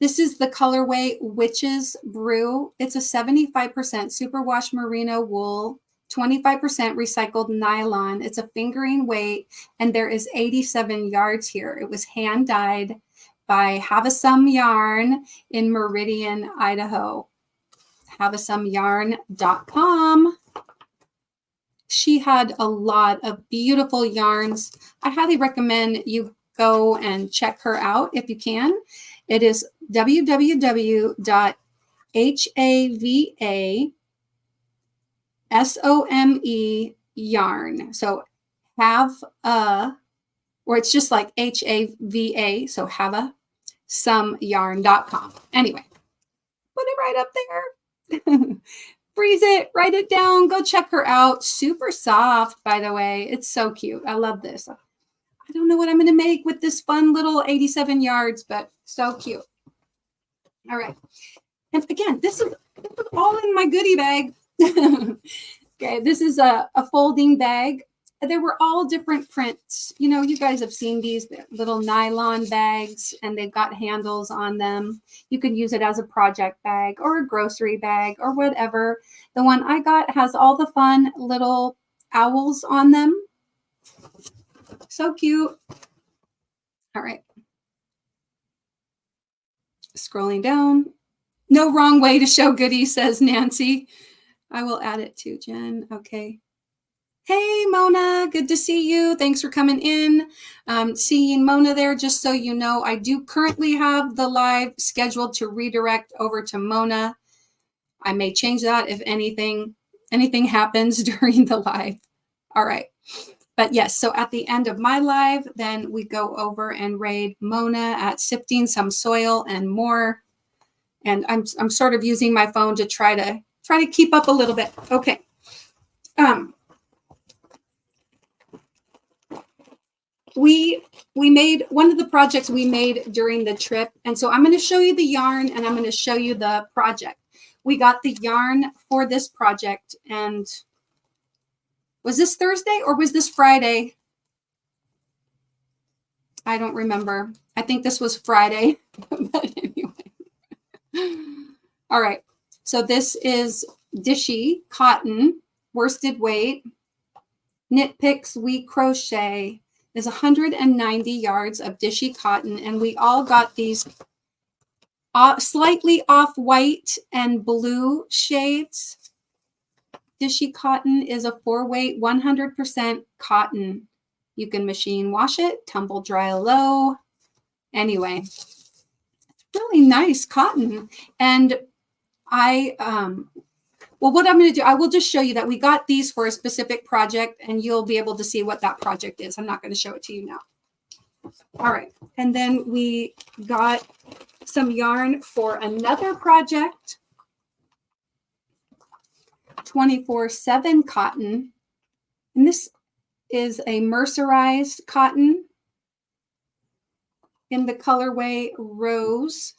This is the colorway Witch's Brew. It's a 75% superwash merino wool, 25% recycled nylon. It's a fingering weight, and there is 87 yards here. It was hand dyed by Have-A-Some Yarn in Meridian, Idaho. Haveasomeyarn.com. She had a lot of beautiful yarns. I highly recommend you go and check her out if you can. It is www.havasome yarn. So or it's just like HAVA, so haveasomeyarn.com. Anyway, put it right up there. Freeze it, write it down, go check her out. Super soft, by the way. It's so cute. I love this. I don't know what I'm going to make with this fun little 87 yards, but so cute. All right. And again, this is all in my goodie bag. Okay, this is a folding bag. There were all different prints. You guys have seen these little nylon bags, and they've got handles on them. You could use it as a project bag or a grocery bag or whatever. The one I got has all the fun little owls on them. So cute. All right. Scrolling down. No wrong way to show goodies, says Nancy. I will add it too, Jen. Okay. Hey, Mona. Good to see you. Thanks for coming in. Seeing Mona there, just so you know, I do currently have the live scheduled to redirect over to Mona. I may change that if anything happens during the live. All right. But yes, so at the end of my live, then we go over and raid Mona at Sifting Some Soil and More. And I'm sort of using my phone to try to keep up a little bit. Okay. We made one of the projects we made during the trip. And so I'm going to show you the yarn, and I'm going to show you the project. We got the yarn for this project, and was this Thursday or was this Friday? I don't remember. I think this was Friday. But anyway. All right. So this is Dishy cotton, worsted weight. Knit Picks We Crochet is 190 yards of Dishy cotton, and we all got these slightly off white and blue shades. Dishy cotton is a 4-weight, 100% cotton. You can machine wash it, tumble dry low. Anyway, it's really nice cotton. And what I'm going to do, I will just show you that we got these for a specific project, and you'll be able to see what that project is. I'm not going to show it to you now. All right. And then we got some yarn for another project. 24/7 cotton, and this is a mercerized cotton in the colorway Rose.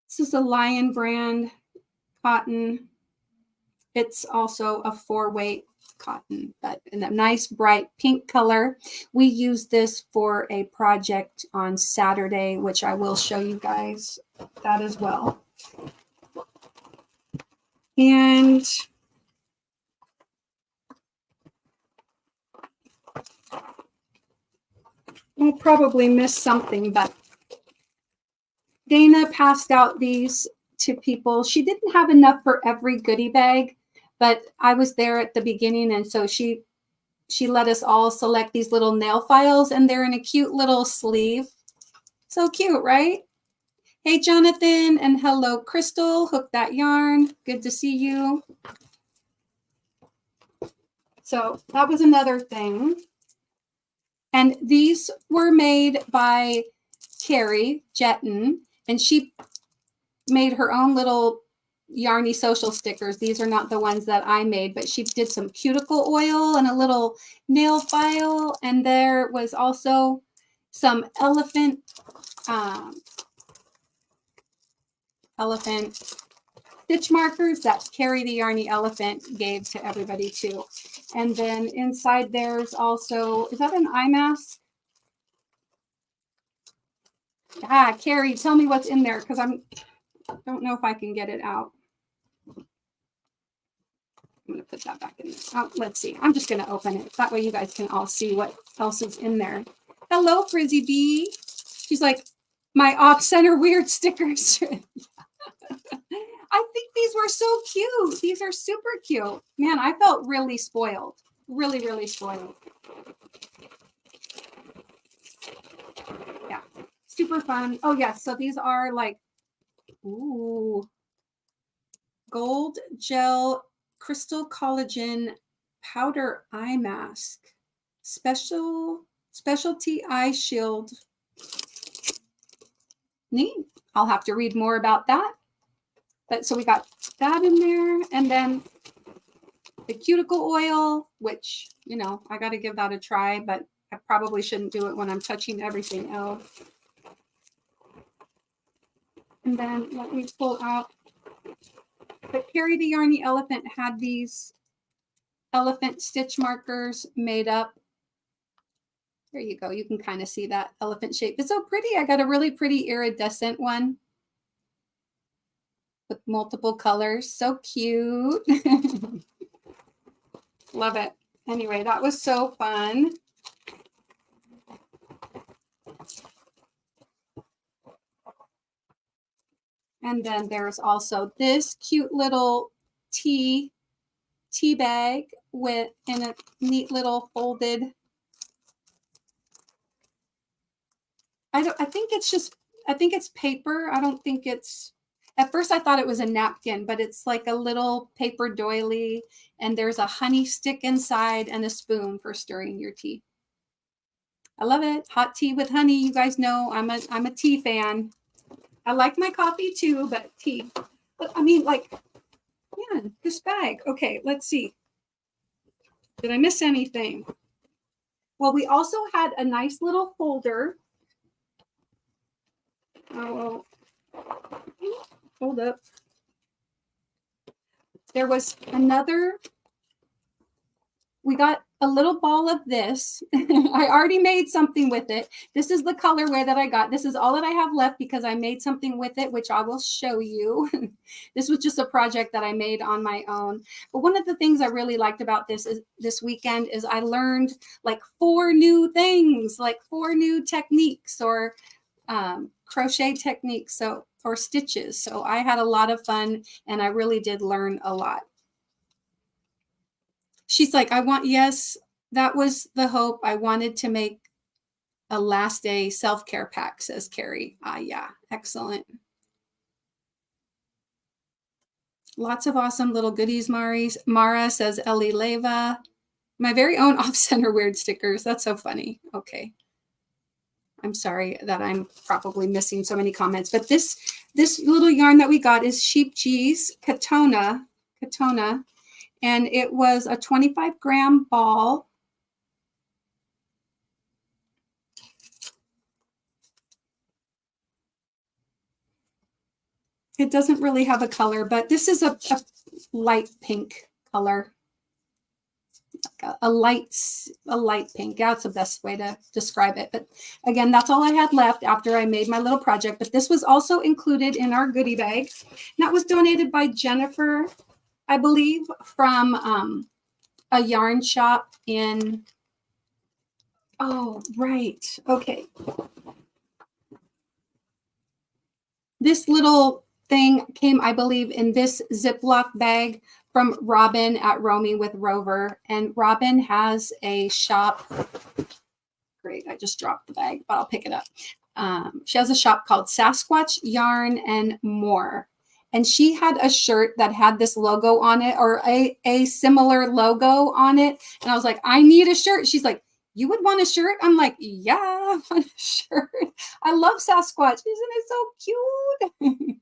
This is a Lion brand cotton. It's also a 4-weight cotton, but in a nice bright pink color. We used this for a project on Saturday, which I will show you guys that as well. And I'll probably miss something, but Dana passed out these to people. She didn't have enough for every goodie bag, but I was there at the beginning, and so she let us all select these little nail files, and they're in a cute little sleeve. So cute, right? Hey, Jonathan, and hello, Crystal. Hook that yarn. Good to see you. So that was another thing. And these were made by Kari Jetton, and she made her own little Yarny social stickers. These are not the ones that I made, but she did some cuticle oil and a little nail file. And there was also some elephant stitch markers that Kari the Yarny elephant gave to everybody too. And then inside there's also, is that an eye mask? Ah, Kari, tell me what's in there, because I don't know if I can get it out. I'm going to put that back in there. Oh, let's see. I'm just going to open it. That way you guys can all see what else is in there. Hello, Frizzy Bee. She's like, my off-center weird stickers. I think these were so cute. These are super cute. Man, I felt really spoiled. Really, really spoiled. Yeah, super fun. Oh, yes. So these are like, ooh, gold gel crystal collagen powder eye mask. Specialty eye shield. Neat. I'll have to read more about that. But so we got that in there, and then the cuticle oil, which, you know, I got to give that a try, but I probably shouldn't do it when I'm touching everything else. And then let me pull out. But Kari the Yarny elephant had these elephant stitch markers made up. There you go. You can kind of see that elephant shape. It's so pretty. I got a really pretty iridescent one with multiple colors. So cute. Love it. Anyway, that was so fun. And then there's also this cute little tea bag with in a neat little folded. I think it's paper. I don't think it's, at first I thought it was a napkin, but it's like a little paper doily, and there's a honey stick inside and a spoon for stirring your tea. I love it. Hot tea with honey. You guys know I'm a tea fan. I like my coffee too, but tea. But I mean, like, man, this bag. Okay, let's see. Did I miss anything? Well, we also had a nice little folder. Oh, hold up. There was another, we got a little ball of this. I already made something with it. This is the colorway that I got. This is all that I have left because I made something with it, which I will show you. This was just a project that I made on my own. But one of the things I really liked about this weekend is I learned like 4 new things, like 4 new techniques or crochet techniques, so, or stitches. So I had a lot of fun, and I really did learn a lot. She's like, yes, that was the hope. I wanted to make a last day self-care pack, says Kari. Yeah, excellent. Lots of awesome little goodies, Mara says Ellie Leva. My very own off-center weird stickers. That's so funny. Okay. I'm sorry that I'm probably missing so many comments, but this little yarn that we got is Sheep G's Katona, and it was a 25-gram ball. It doesn't really have a color, but this is a light pink color. A light pink. That's the best way to describe it. But again, that's all I had left after I made my little project. But this was also included in our goodie bag. And that was donated by Jennifer, I believe, from a yarn shop in, oh, right. Okay. This little thing came, I believe, in this Ziploc bag from Robin at Roaming with Rover. And Robin has a shop. Great, I just dropped the bag, but I'll pick it up. She has a shop called Sasquatch Yarn and More. And she had a shirt that had this logo on it, or a similar logo on it. And I was like, I need a shirt. She's like, you would want a shirt? I'm like, yeah, I want a shirt. I love Sasquatch. Isn't it so cute?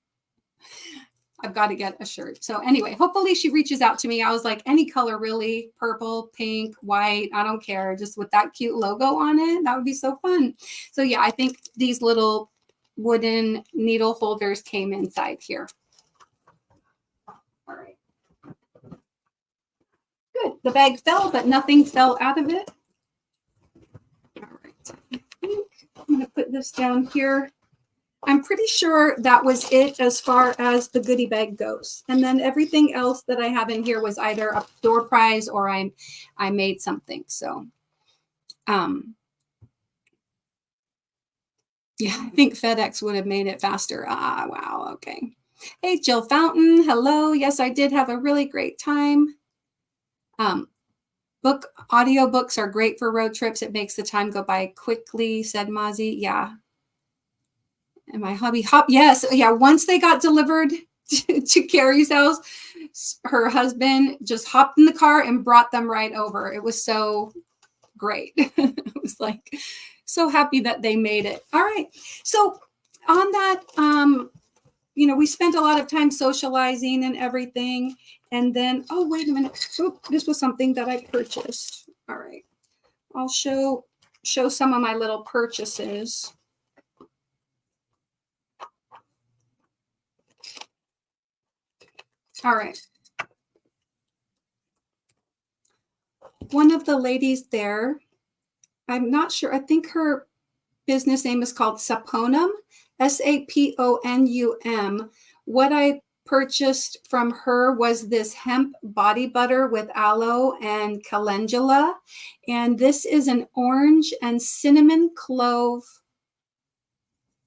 I've got to get a shirt. So anyway, hopefully she reaches out to me. I was like, any color really, purple, pink, white, I don't care. Just with that cute logo on it, that would be so fun. So yeah, I think these little wooden needle holders came inside here. All right. Good. The bag fell, but nothing fell out of it. All right. I think I'm going to put this down here. I'm pretty sure that was it as far as the goodie bag goes. And then everything else that I have in here was either a door prize or I made something. So, yeah, I think FedEx would have made it faster. Ah, wow. Okay. Hey, Jill Fountain. Hello. Yes, I did have a really great time. Audiobooks are great for road trips. It makes the time go by quickly, said Mozzie. Yeah. And my hubby yes, yeah. Once they got delivered to Kari's house, her husband just hopped in the car and brought them right over. It was so great. It was like so happy that they made it. All right. So on that, we spent a lot of time socializing and everything. And then, oh, wait a minute. Oh, this was something that I purchased. All right. I'll show some of my little purchases. All right. One of the ladies there, I'm not sure. I think her business name is called Saponum, Saponum. What I purchased from her was this hemp body butter with aloe and calendula. And this is an orange and cinnamon clove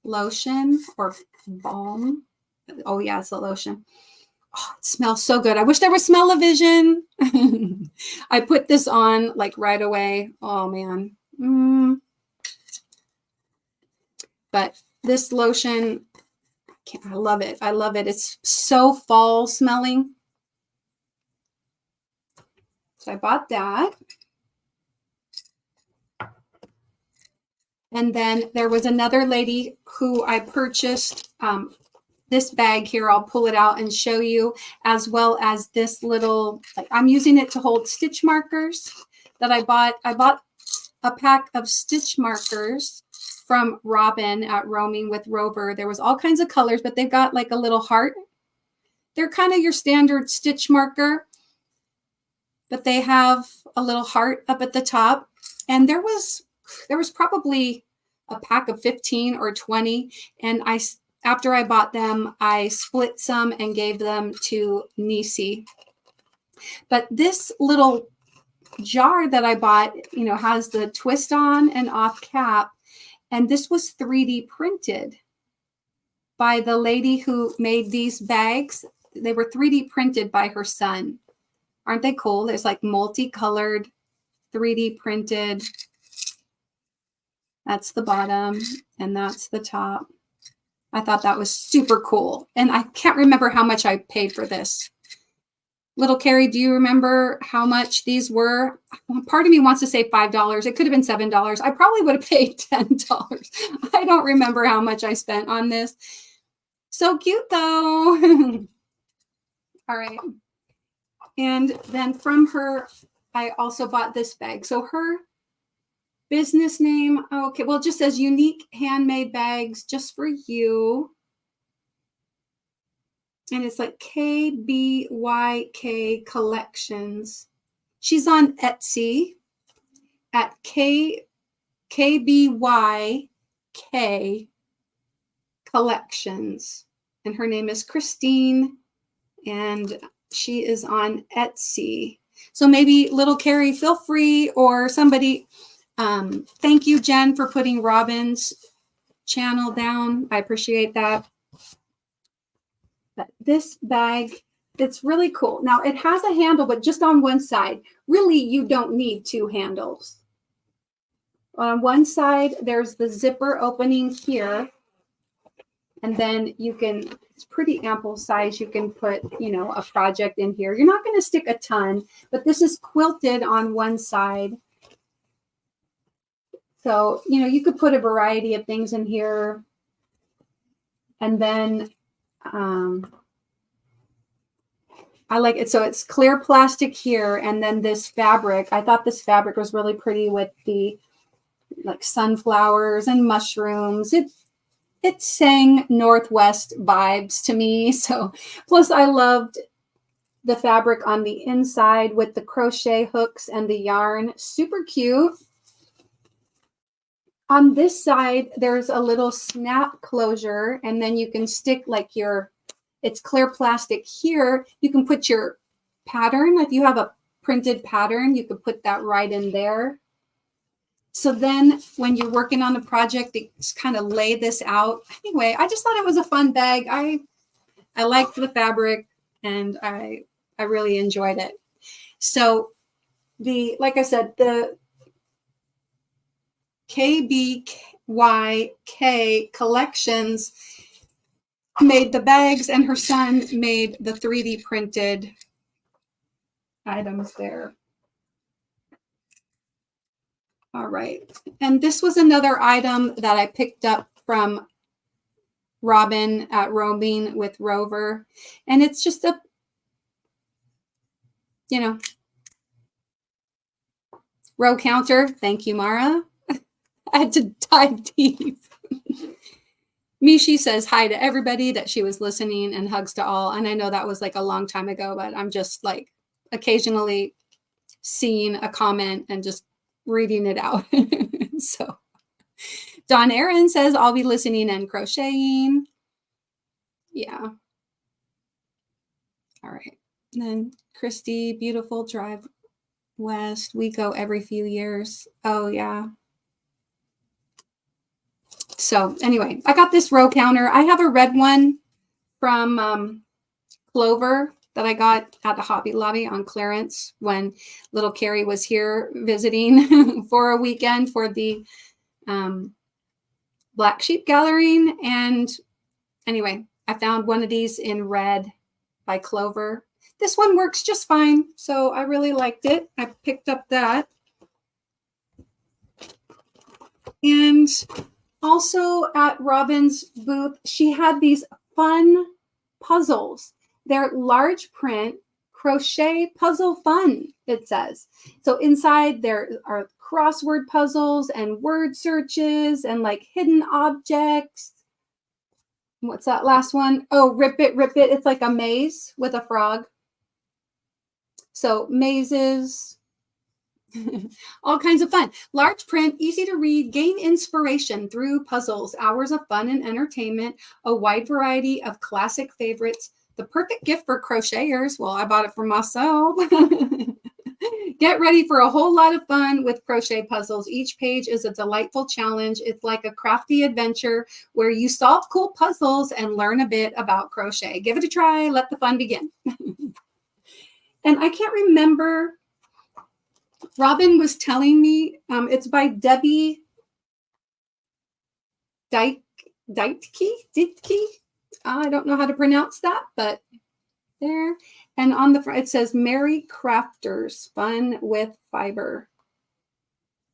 lotion or balm. Oh, yeah, it's a lotion. Oh, it smells so good. I wish there was smell-o-vision. I put this on like right away. Oh, man. But this lotion, I love it. I love it. It's so fall smelling. So I bought that. And then there was another lady who I purchased this bag here. I'll pull it out and show you, as well as this little, I'm using it to hold stitch markers that I bought. I bought a pack of stitch markers from Robin at Roaming with Rover. There was all kinds of colors, but they've got like a little heart. They're kind of your standard stitch marker, but they have a little heart up at the top. And there was probably a pack of 15 or 20. And after I bought them, I split some and gave them to Nisi. But this little jar that I bought, has the twist on and off cap. And this was 3D printed by the lady who made these bags. They were 3D printed by her son. Aren't they cool? There's like multicolored 3D printed. That's the bottom and that's the top. I thought that was super cool. And I can't remember how much I paid for this. Little Kari, do you remember how much these were? Part of me wants to say $5. It could have been $7. I probably would have paid $10. I don't remember how much I spent on this. So cute though. All right. And then from her, I also bought this bag. So her business name, okay, well, it just says Unique Handmade Bags Just for You. And it's like KBYK Collections. She's on Etsy at KBYK Collections. And her name is Christine. And she is on Etsy. So maybe little Kari, feel free, or somebody. Thank you, Jen, for putting Robin's channel down. I appreciate that. this bag, it's really cool. Now it has a handle, but just on one side. Really, you don't need two handles. On one side, there's the zipper opening here. And then you can, it's pretty ample size. You can put, you know, a project in here. You're not going to stick a ton, but this is quilted on one side. So, you know, you could put a variety of things in here. And then I like it. So it's clear plastic here. And then this fabric, I thought this fabric was really pretty with the like sunflowers and mushrooms. It sang Northwest vibes to me. So plus I loved the fabric on the inside with the crochet hooks and the yarn. Super cute. On this side, there's a little snap closure, and then you can stick like it's clear plastic here. You can put your pattern. If you have a printed pattern, you could put that right in there. So then when you're working on the project, you just kind of lay this out. Anyway, I just thought it was a fun bag. I liked the fabric, and I really enjoyed it. So like I said, the KBYK Collections made the bags, and her son made the 3D printed items there. All right. And this was another item that I picked up from Robin at Roaming with Rover. And it's just a, you know, row counter. Thank you, Mara. I had to dive deep. Mishi says hi to everybody, that she was listening, and hugs to all. And I know that was like a long time ago, but I'm just like occasionally seeing a comment and just reading it out. So Dawn Aaron says, I'll be listening and crocheting. Yeah. All right. And then Christy, beautiful drive west. We go every few years. Oh, yeah. So anyway, I got this row counter. I have a red one from Clover that I got at the Hobby Lobby on clearance when little Kari was here visiting for a weekend for the Black Sheep Gathering. And anyway, I found one of these in red by Clover. This one works just fine, so I really liked it. I picked up that. And also at Robin's booth, she had these fun puzzles. They're large print crochet puzzle fun, it says. So inside there are crossword puzzles and word searches and like hidden objects. What's that last one? Oh, Rip It, Rip It. It's like a maze with a frog. So mazes, all kinds of fun. Large print, easy to read, gain inspiration through puzzles, hours of fun and entertainment, a wide variety of classic favorites. The perfect gift for crocheters. Well, I bought it for myself. Get ready for a whole lot of fun with crochet puzzles. Each page is a delightful challenge. It's like a crafty adventure where you solve cool puzzles and learn a bit about crochet. Give it a try. Let the fun begin. And I can't remember. Robin was telling me it's by Debbie Dyke. I don't know how to pronounce that, but there. And on the front, it says Merry Crafters, Fun with Fiber.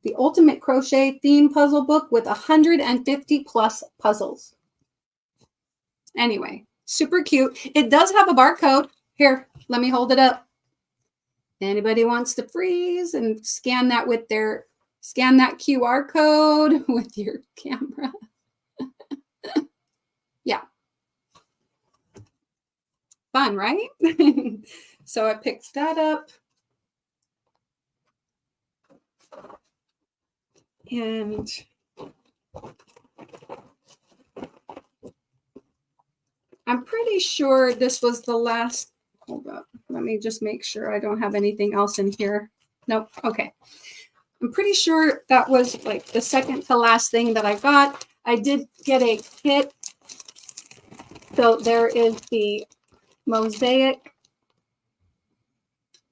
The ultimate crochet theme puzzle book with 150 plus puzzles. Anyway, super cute. It does have a barcode. Here, let me hold it up. Anybody wants to freeze and scan that QR code with your camera. Yeah. Fun, right? So I picked that up. And I'm pretty sure this was the last. Hold up. Let me just make sure I don't have anything else in here. Nope. Okay. I'm pretty sure that was like the second to last thing that I got. I did get a kit. So there is the mosaic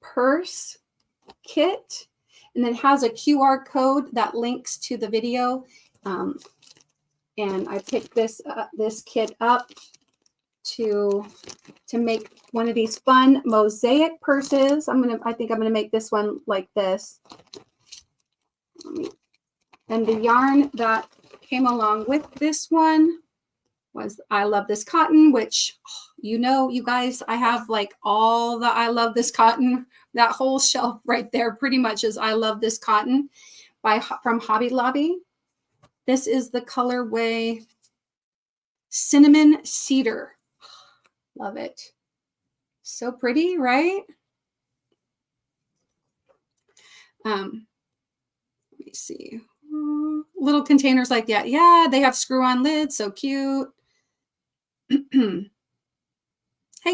purse kit, and it has a QR code that links to the video. And I picked this kit up to make one of these fun mosaic purses. I think I'm gonna make this one like this. And the yarn that came along with this one was I Love This Cotton, which, you know, you guys, I have like all the I Love This Cotton. That whole shelf right there pretty much is I Love This Cotton from Hobby Lobby. This is the colorway Cinnamon Cedar. Love it. So pretty, right? Let me see. Little containers like that. Yeah, they have screw-on lids. So cute. Hey,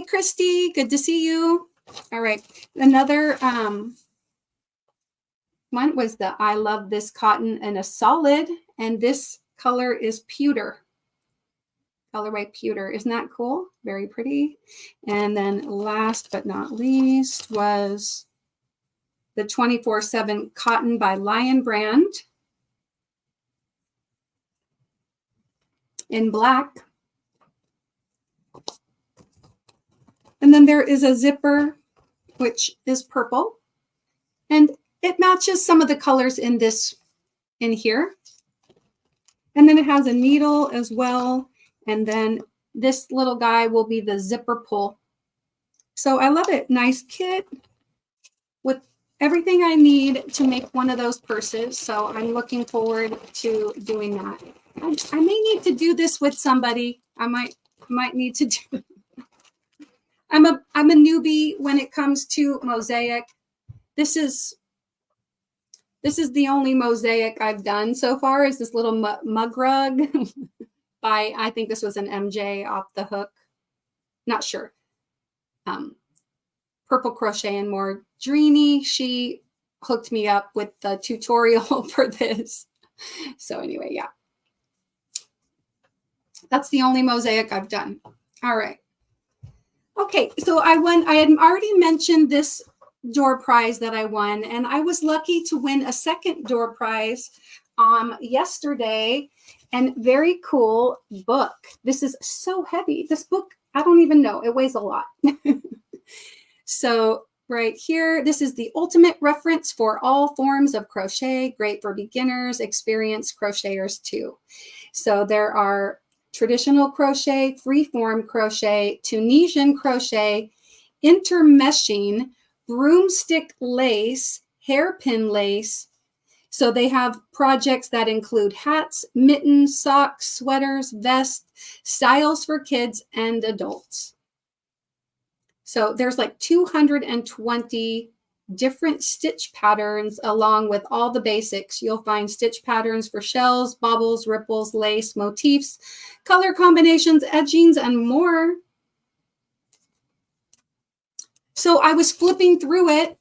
Christy. Good to see you. All right. Another one was the I Love This Cotton in a solid. And this color is pewter. Colorway pewter. Isn't that cool? Very pretty. And then last but not least was the 24/7 Cotton by Lion Brand in black. And then there is a zipper, which is purple. And it matches some of the colors in here. And then it has a needle as well. And then this little guy will be the zipper pull. So I love it. Nice kit with everything I need to make one of those purses. So I'm looking forward to doing that. I may need to do this with somebody. I might need to do it. I'm a newbie when it comes to mosaic. This is the only mosaic I've done so far, is this little mug rug by, I think this was an MJ off the hook. Not sure. Purple Crochet and More Dreamy. She hooked me up with the tutorial for this. So anyway, yeah. That's the only mosaic I've done. All right. Okay, so I had already mentioned this door prize that I won, and I was lucky to win a second door prize yesterday. And very cool book. This is so heavy. This book, I don't even know. It weighs a lot. So right here, this is the ultimate reference for all forms of crochet. Great for beginners, experienced crocheters too. So there are traditional crochet, freeform crochet, Tunisian crochet, intermeshing, broomstick lace, hairpin lace. So they have projects that include hats, mittens, socks, sweaters, vests, styles for kids and adults. So there's like 220 different stitch patterns along with all the basics. You'll find stitch patterns for shells, baubles, ripples, lace, motifs, color combinations, edgings, and more. So I was flipping through it,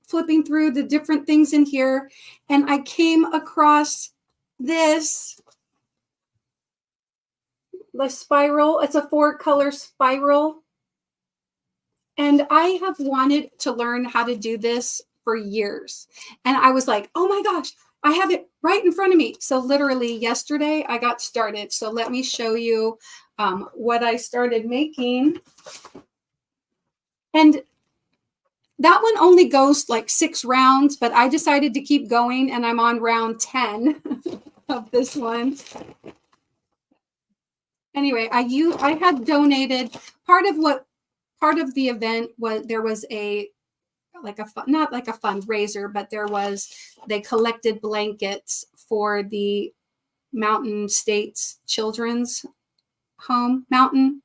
flipping through the different things in here, and I came across this, the spiral. It's a 4-color spiral. And I have wanted to learn how to do this for years. And I was like, oh my gosh, I have it right in front of me. So literally yesterday I got started. So let me show you what I started making. And that one only goes like 6 rounds, but I decided to keep going, and I'm on round 10 of this one. Anyway, I had donated part of the event was there was not like a fundraiser, but they collected blankets for the Mountain States Children's Home, Mountain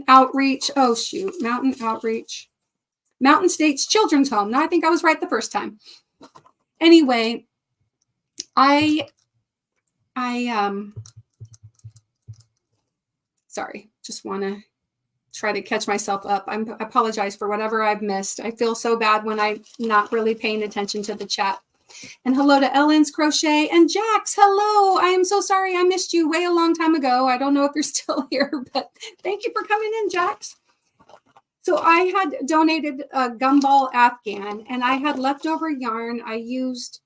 Outreach. Oh shoot, Mountain States Children's Home. No, I think I was right the first time. Anyway, sorry, just want to try to catch myself up. I apologize for whatever I've missed. I feel so bad when I'm not really paying attention to the chat. And hello to Ellen's Crochet and Jax. Hello. I am so sorry I missed you way a long time ago. I don't know if you're still here, but thank you for coming in, Jax. So I had donated a gumball Afghan and I had leftover yarn. I used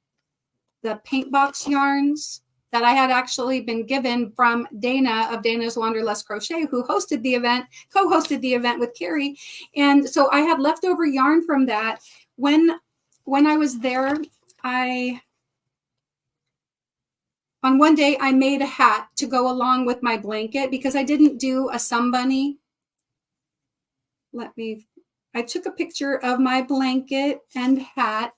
the paint box yarns that I had actually been given from Dana of Dana's Wanderlust Crochet, who hosted the event, co-hosted the event with Kari. And so I had leftover yarn from that. When I was there, on one day I made a hat to go along with my blanket because I didn't do a sunbunny. I took a picture of my blanket and hat.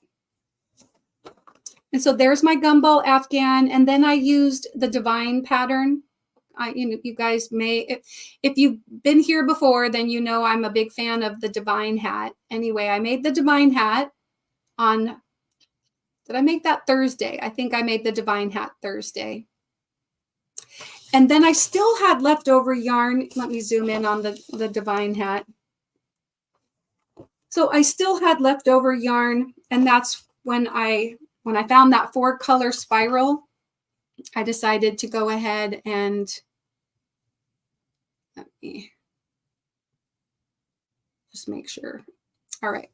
And so there's my gumball Afghan. And then I used the Divine pattern. You guys may, if you've been here before, then you know I'm a big fan of the Divine hat. Anyway, I made the Divine hat on, did I make that Thursday? I think I made the Divine hat Thursday. And then I still had leftover yarn. Let me zoom in on the Divine hat. So I still had leftover yarn, and that's when I found that 4-color spiral, I decided to go ahead and let me just make sure. All right.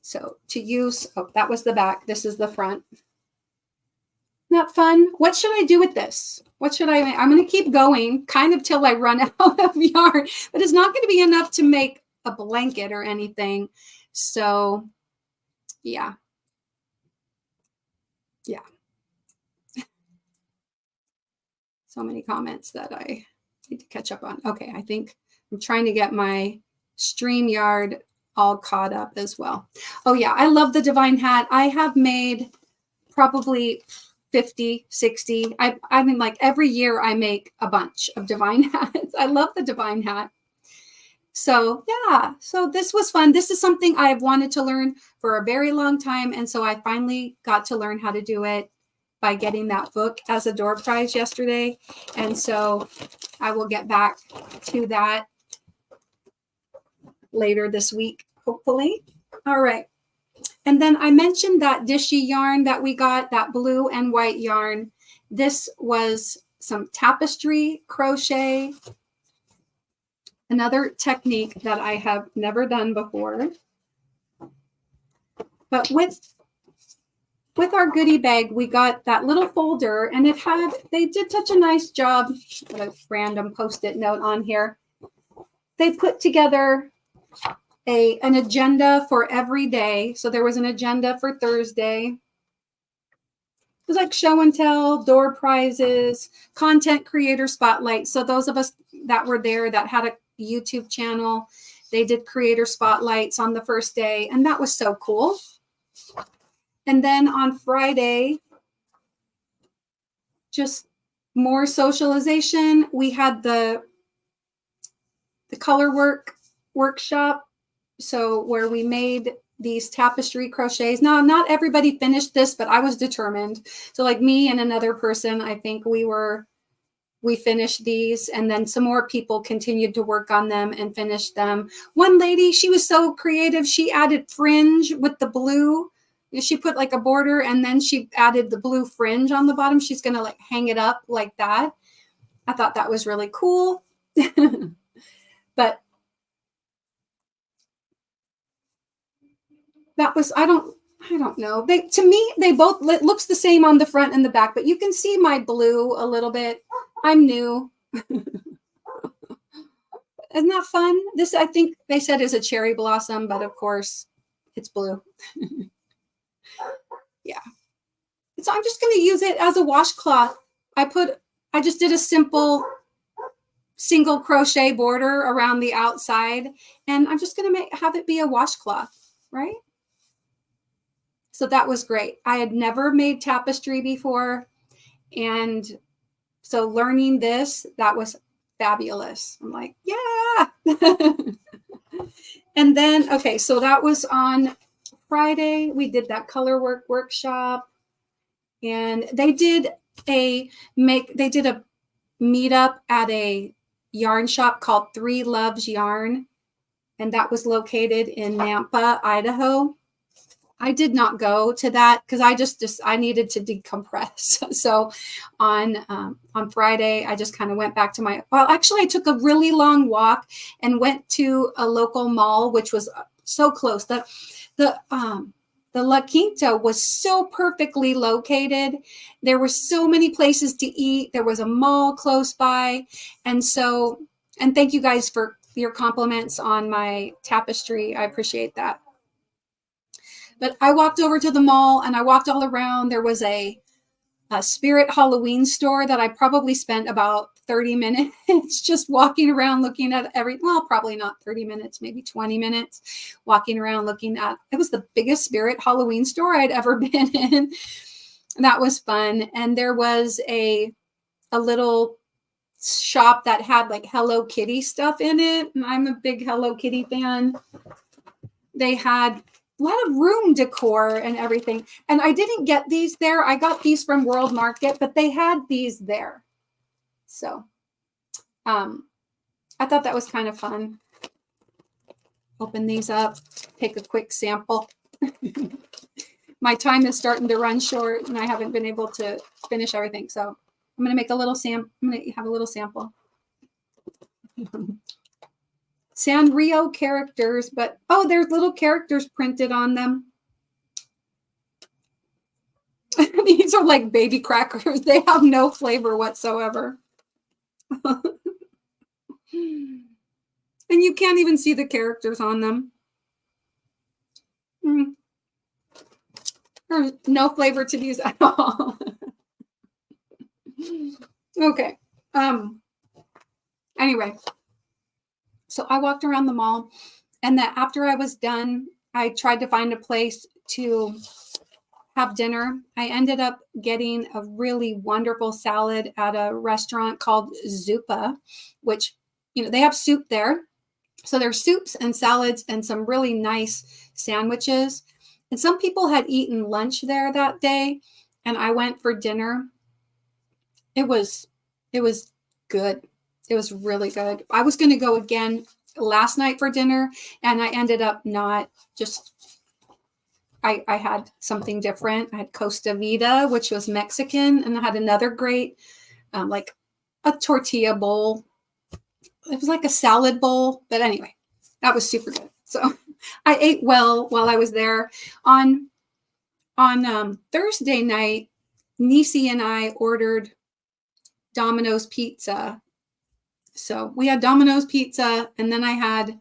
So to use, oh, that was the back. This is the front. Not fun. What should I do with this? What should I make? I'm going to keep going kind of till I run out of yarn, but it's not going to be enough to make a blanket or anything. So yeah. Yeah. So many comments that I need to catch up on. Okay, I think I'm trying to get my StreamYard all caught up as well. Oh yeah, I love the Divine hat. I have made probably 50, 60. I mean, like every year I make a bunch of Divine hats. I love the Divine hat. So yeah, so this was fun. This is something I've wanted to learn for a very long time. And so I finally got to learn how to do it by getting that book as a door prize yesterday. And so I will get back to that later this week, hopefully. All right. And then I mentioned that dishy yarn that we got, that blue and white yarn. This was some tapestry crochet, another technique that I have never done before. But with our goodie bag, we got that little folder, and they did such a nice job. Put a random Post-it note on here. They put together an agenda for every day. So there was an agenda for Thursday. It was like show and tell, door prizes, content creator spotlight. So those of us that were there that had a YouTube channel, they did creator spotlights on the first day, and that was so cool. And then on Friday, just more socialization. We had the color workshop. So where we made these tapestry crochets. Now, not everybody finished this, but I was determined. So like me and another person, I think we finished these, and then some more people continued to work on them and finish them. One lady, she was so creative. She added fringe with the blue. She put like a border, and then she added the blue fringe on the bottom. She's going to like hang it up like that. I thought that was really cool. But that was, I don't know. To me, they both, it looks the same on the front and the back, but you can see my blue a little bit. I'm new. Isn't that fun? This, I think they said, is a cherry blossom, but of course it's blue. Yeah. So I'm just going to use it as a washcloth. I just did a simple single crochet border around the outside, and I'm just going to have it be a washcloth, right? So that was great. I had never made tapestry before, and so learning this, that was fabulous. I'm like, yeah. And then, okay, so that was on Friday. We did that color workshop, and they did a meetup at a yarn shop called 3 Loves Yarn, and that was located in Nampa, Idaho. I did not go to that because I needed to decompress. So on Friday, I just kind of went back to actually I took a really long walk and went to a local mall, which was so close. The La Quinta was so perfectly located. There were so many places to eat. There was a mall close by. And thank you guys for your compliments on my tapestry. I appreciate that. But I walked over to the mall and I walked all around. There was a Spirit Halloween store that I probably spent about 30 minutes just walking around looking at probably not 30 minutes, maybe 20 minutes walking around looking at. It was the biggest Spirit Halloween store I'd ever been in. That was fun. And there was a little shop that had like Hello Kitty stuff in it. And I'm a big Hello Kitty fan. They had a lot of room decor and everything. And I didn't get these there. I got these from World Market, but they had these there. So I thought that was kind of fun. Open these up, take a quick sample. My time is starting to run short and I haven't been able to finish everything. So I'm going to make a little I'm going to have a little sample. Sanrio characters, but there's little characters printed on them. These are like baby crackers. They have no flavor whatsoever. And you can't even see the characters on them. There's no flavor to these at all. Okay. Anyway, so I walked around the mall, and after I was done, I tried to find a place to have dinner. I ended up getting a really wonderful salad at a restaurant called Zuppa, which, they have soup there. So there's soups and salads and some really nice sandwiches. And some people had eaten lunch there that day, and I went for dinner. It was good. It was really good. I was going to go again last night for dinner, and I ended up not. I had something different. I had Costa Vida, which was Mexican, and I had another great, like a tortilla bowl. It was like a salad bowl, but anyway, that was super good. So I ate well while I was there. On Thursday night, Nisi and I ordered Domino's pizza. So we had Domino's pizza, and then I had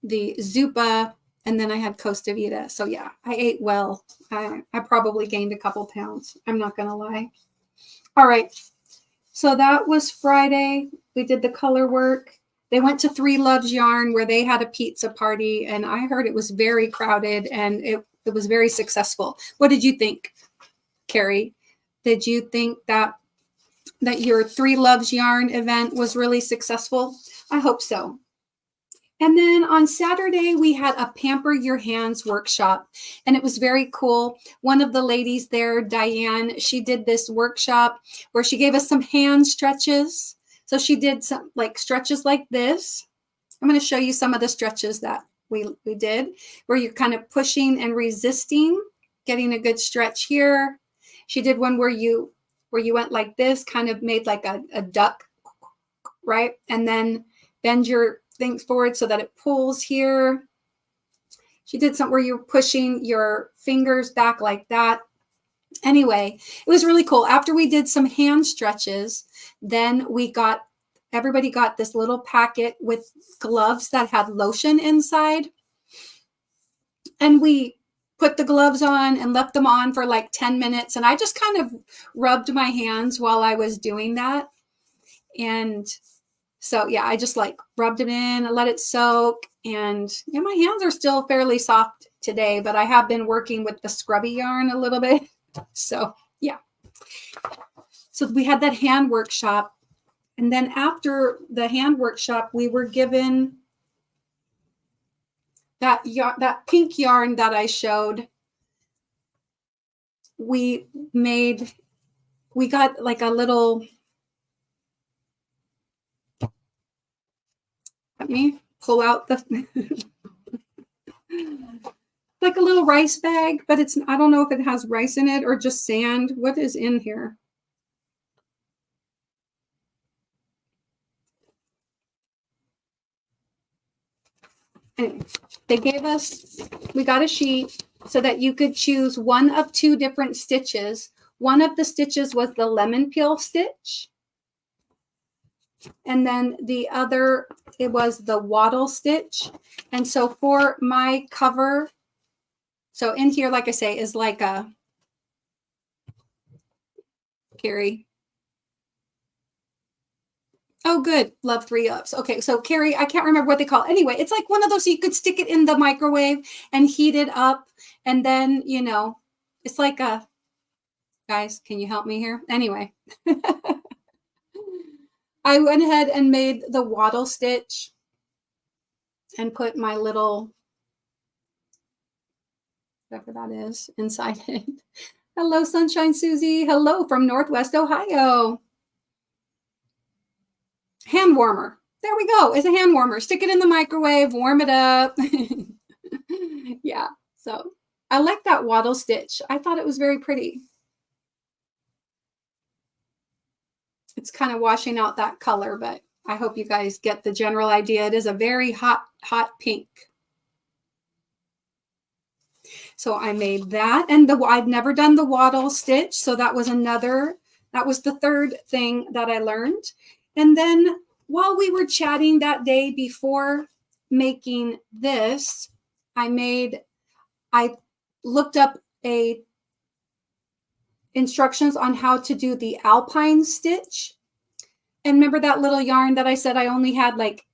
the Zuppa, and then I had Costa Vida. So yeah, I ate well. I probably gained a couple pounds. I'm not going to lie. All right. So that was Friday. We did the color work. They went to Three Loves Yarn where they had a pizza party, and I heard it was very crowded and it was very successful. What did you think, Kari? Did you think that your Three Loves Yarn event was really successful? I hope so. And then on Saturday, we had a Pamper Your Hands workshop, and it was very cool. One of the ladies there, Diane, she did this workshop where she gave us some hand stretches. So she did some like stretches like this. I'm going to show you some of the stretches that we did, where you're kind of pushing and resisting, getting a good stretch here. She did one where you went like this, kind of made like a duck, right? And then bend your things forward so that it pulls here. She did something where you're pushing your fingers back like that. Anyway, it was really cool. After we did some hand stretches, then everybody got this little packet with gloves that had lotion inside. And we put the gloves on and left them on for like 10 minutes. And I just kind of rubbed my hands while I was doing that. And so, yeah, I just like rubbed it in and let it soak. And my hands are still fairly soft today, but I have been working with the scrubby yarn a little bit. So, yeah. So we had that hand workshop. And then after the hand workshop, we were given that pink yarn that I showed. We got like a little, let me pull out the like a little rice bag, but it's, I don't know if it has rice in it or just sand. What is in here? Anyway, they gave us, we got a sheet so that you could choose one of two different stitches. One of the stitches was the lemon peel stitch. And then the other, it was the wattle stitch. And so for my cover, so in here, like I say, is like a, Kari. Oh, good. Love 3-ups. Okay, so Kari, I can't remember what they call it. Anyway, it's like one of those, so you could stick it in the microwave and heat it up. And then, you know, it's like a, guys, can you help me here? Anyway, I went ahead and made the wattle stitch and put my little, whatever that is, inside it. Hello, Sunshine Susie. Hello from Northwest Ohio. Hand warmer. There we go. It's a hand warmer. Stick it in the microwave, warm it up. Yeah. So I like that wattle stitch. I thought it was very pretty. It's kind of washing out that color, but I hope you guys get the general idea. It is a very hot, hot pink. So I made that, and I'd never done the wattle stitch. So that was the third thing that I learned. And then while we were chatting that day before making this, I looked up instructions on how to do the alpine stitch. And remember that little yarn that I said I only had like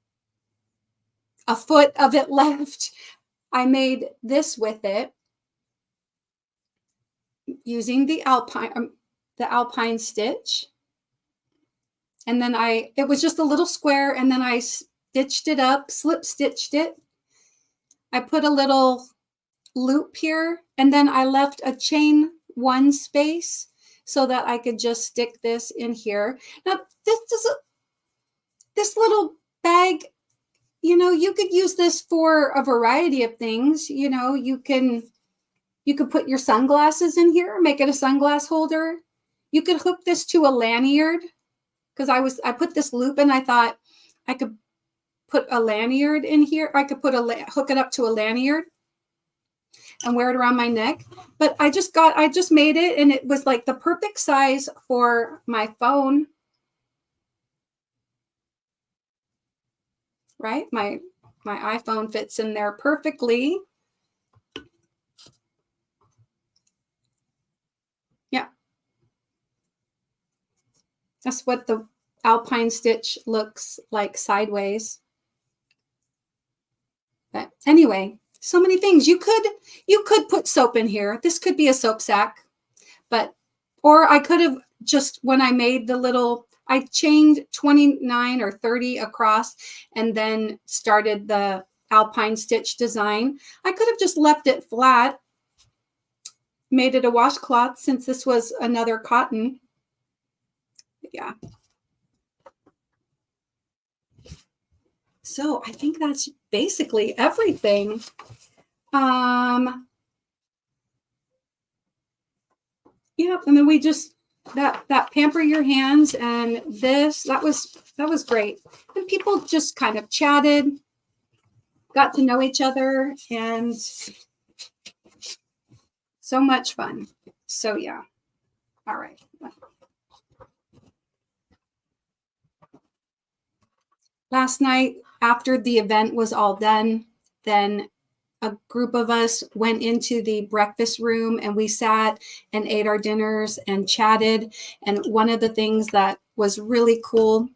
a foot of it left? I made this with it using the alpine stitch. And then it was just a little square, and then I stitched it up, slip stitched it. I put a little loop here, and then I left a chain 1 space so that I could just stick this in here. Now, this little bag, you know, you could use this for a variety of things. You know, you could put your sunglasses in here, make it a sunglass holder. You could hook this to a lanyard, because I put this loop and I thought I could put a lanyard in here. I could hook it up to a lanyard and wear it around my neck. But I just made it, and it was like the perfect size for my phone. Right? My iPhone fits in there perfectly. Yeah. That's what the alpine stitch looks like sideways. But anyway, so many things. You could put soap in here. This could be a soap sack, or I could have just, when I made the little, I chained 29 or 30 across and then started the alpine stitch design. I could have just left it flat, made it a washcloth since this was another cotton. Yeah. So I think that's basically everything. Yeah, and then we just that pamper your hands, and that was great. And people just kind of chatted, got to know each other, and so much fun. So yeah. All right. Last night, after the event was all done, then a group of us went into the breakfast room and we sat and ate our dinners and chatted. And one of the things that was really cool,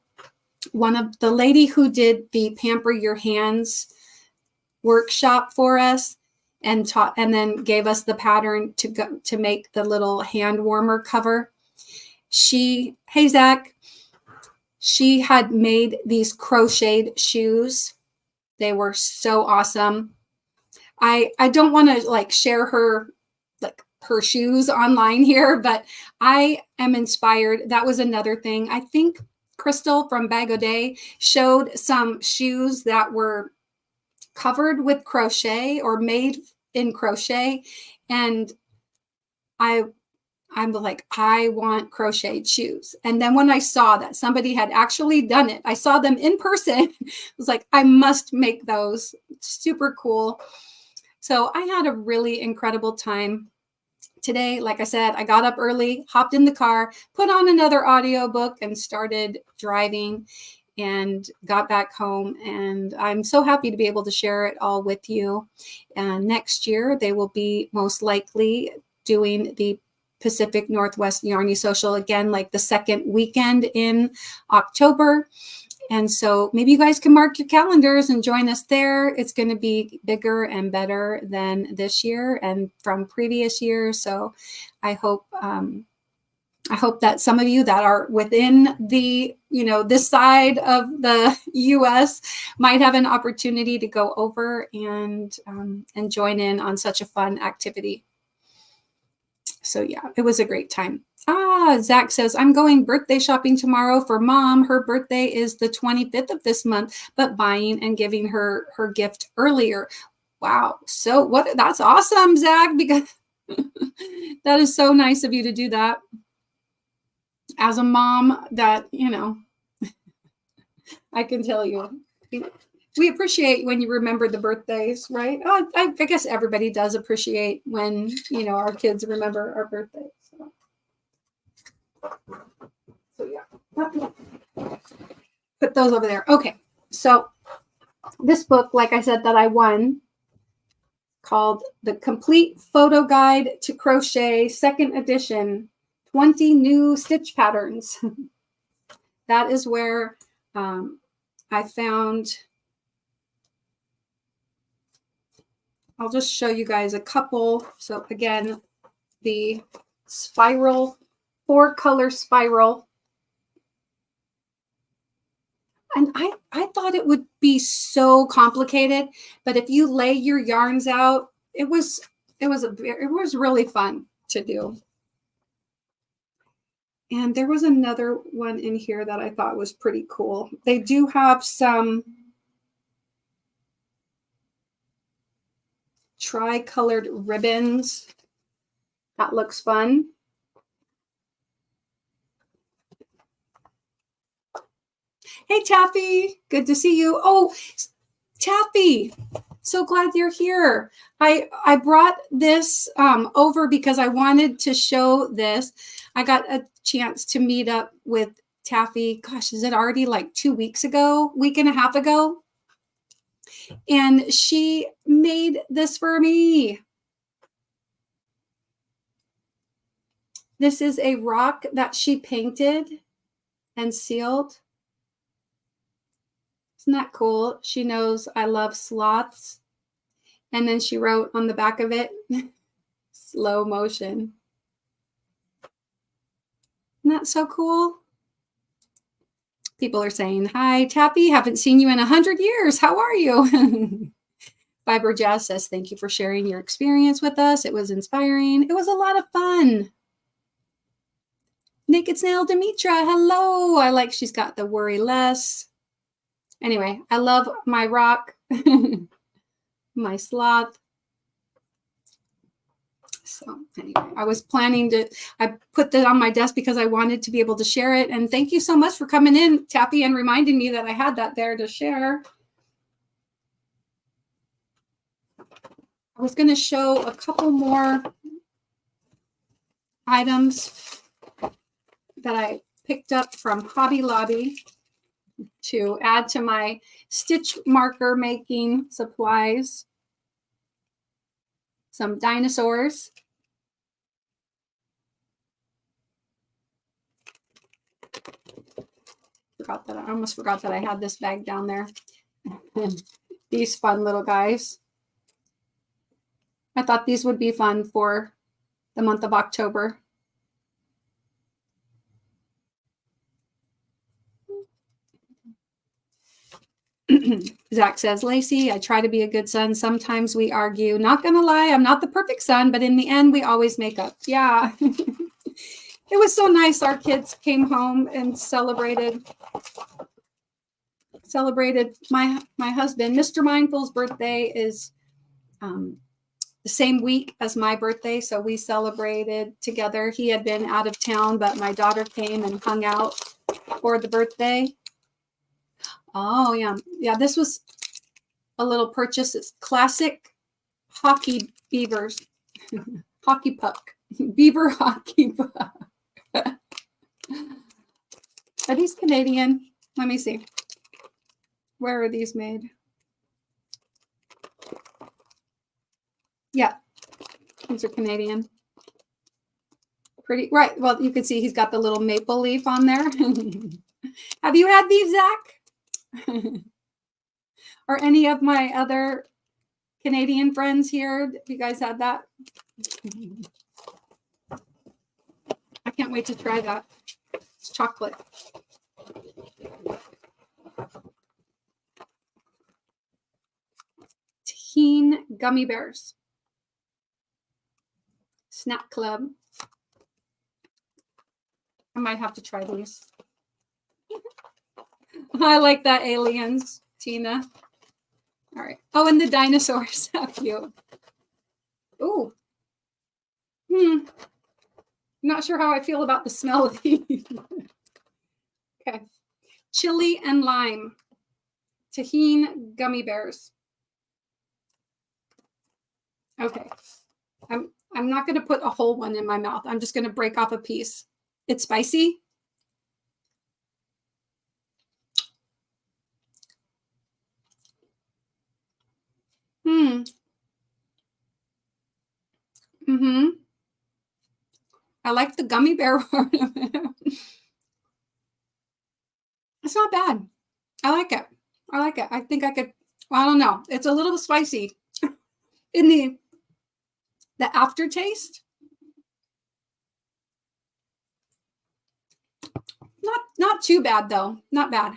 one of the lady who did the Pamper Your Hands workshop for us and then gave us the pattern to make the little hand warmer cover. Hey Zach, she had made these crocheted shoes. They were so awesome. I don't want to like share her shoes online here, but I am inspired. That was another thing. I think Crystal from Bag O' Day showed some shoes that were covered with crochet or made in crochet. And I'm like, I want crocheted shoes. And then when I saw that somebody had actually done it, I saw them in person. I was like, I must make those. Super cool. So I had a really incredible time today. Like I said, I got up early, hopped in the car, put on another audiobook, and started driving and got back home. And I'm so happy to be able to share it all with you. And next year, they will be most likely doing the Pacific Northwest Yarny Social again, like the second weekend in October. And so maybe you guys can mark your calendars and join us there. It's going to be bigger and better than this year and from previous years. So I hope that some of you that are within the, this side of the U.S. might have an opportunity to go over and join in on such a fun activity. So yeah, it was a great time. Zach says, I'm going birthday shopping tomorrow for Mom. Her birthday is the 25th of this month, but buying and giving her gift earlier. Wow. So that's awesome, Zach, because that is so nice of you to do that. As a mom that, I can tell you, we appreciate when you remember the birthdays, right? Oh, I guess everybody does appreciate when, our kids remember our birthdays. So yeah, put those over there. Okay. So this book, like I said, that I won, called The Complete Photo Guide to Crochet, 2nd edition, 20 New Stitch Patterns. That is where I found, I'll just show you guys a couple. So again, the spiral, 4-color spiral. And I thought it would be so complicated, but if you lay your yarns out, it was really fun to do. And there was another one in here that I thought was pretty cool. They do have some tri-colored ribbons. That looks fun. Hey, Taffy, good to see you. Oh, Taffy, so glad you're here. I brought this over because I wanted to show this. I got a chance to meet up with Taffy. Gosh, is it already like 2 weeks ago, week and a half ago? And she made this for me. This is a rock that she painted and sealed. Isn't that cool? She knows I love sloths. And then she wrote on the back of it, slow motion. Isn't that so cool? People are saying, hi, Tappy, haven't seen you in 100 years. How are you? Fiber Jazz says, thank you for sharing your experience with us. It was inspiring. It was a lot of fun. Naked Snail Demetra, hello. I like she's got the worry less. Anyway, I love my rock, my sloth. So anyway, I was planning to, I put that on my desk because I wanted to be able to share it. And thank you so much for coming in, Tappy, and reminding me that I had that there to share. I was going to show a couple more items that I picked up from Hobby Lobby to add to my stitch marker making supplies. Some dinosaurs. I almost forgot that I had this bag down there. These fun little guys. I thought these would be fun for the month of October. Zach says, Lacey, I try to be a good son. Sometimes we argue. Not going to lie, I'm not the perfect son, but in the end, we always make up. Yeah. It was so nice. Our kids came home and celebrated my husband. Mr. Mindful's birthday is the same week as my birthday, so we celebrated together. He had been out of town, but my daughter came and hung out for the birthday. Oh, yeah. Yeah, this was a little purchase. It's classic hockey beavers. Hockey puck. Beaver hockey puck. Are these Canadian? Let me see. Where are these made? Yeah, these are Canadian. Pretty, right. Well, you can see he's got the little maple leaf on there. Have you had these, Zach? Or any of my other Canadian friends here? Have you guys had that? I can't wait to try that. It's chocolate. Teen gummy bears. Snack Club. I might have to try these. I like that, aliens, Tina. All right. Oh, and the dinosaurs. How cute. Ooh. Not sure how I feel about the smell of these. Okay. Chili and lime. Tahine gummy bears. Okay. I'm not going to put a whole one in my mouth. I'm just going to break off a piece. It's spicy. I like the gummy bear part of it. It's not bad. I like it. I like it. I think I could, well, I don't know. It's a little spicy in the aftertaste. Not too bad though. Not bad.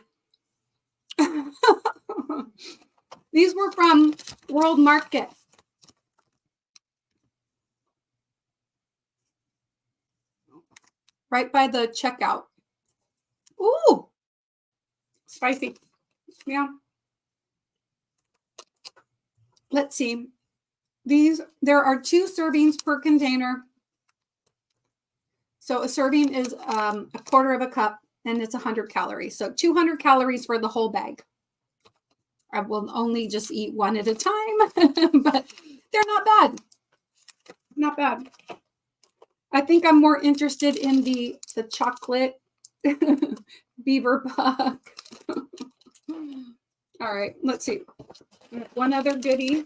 These were from World Market. Right by the checkout. Ooh, spicy. Yeah. Let's see. There are 2 servings per container. So a serving is a quarter of a cup, and it's 100 calories. So 200 calories for the whole bag. I will only just eat one at a time, but they're not bad. Not bad. I think I'm more interested in the chocolate beaver puck. All right, let's see. One other goodie.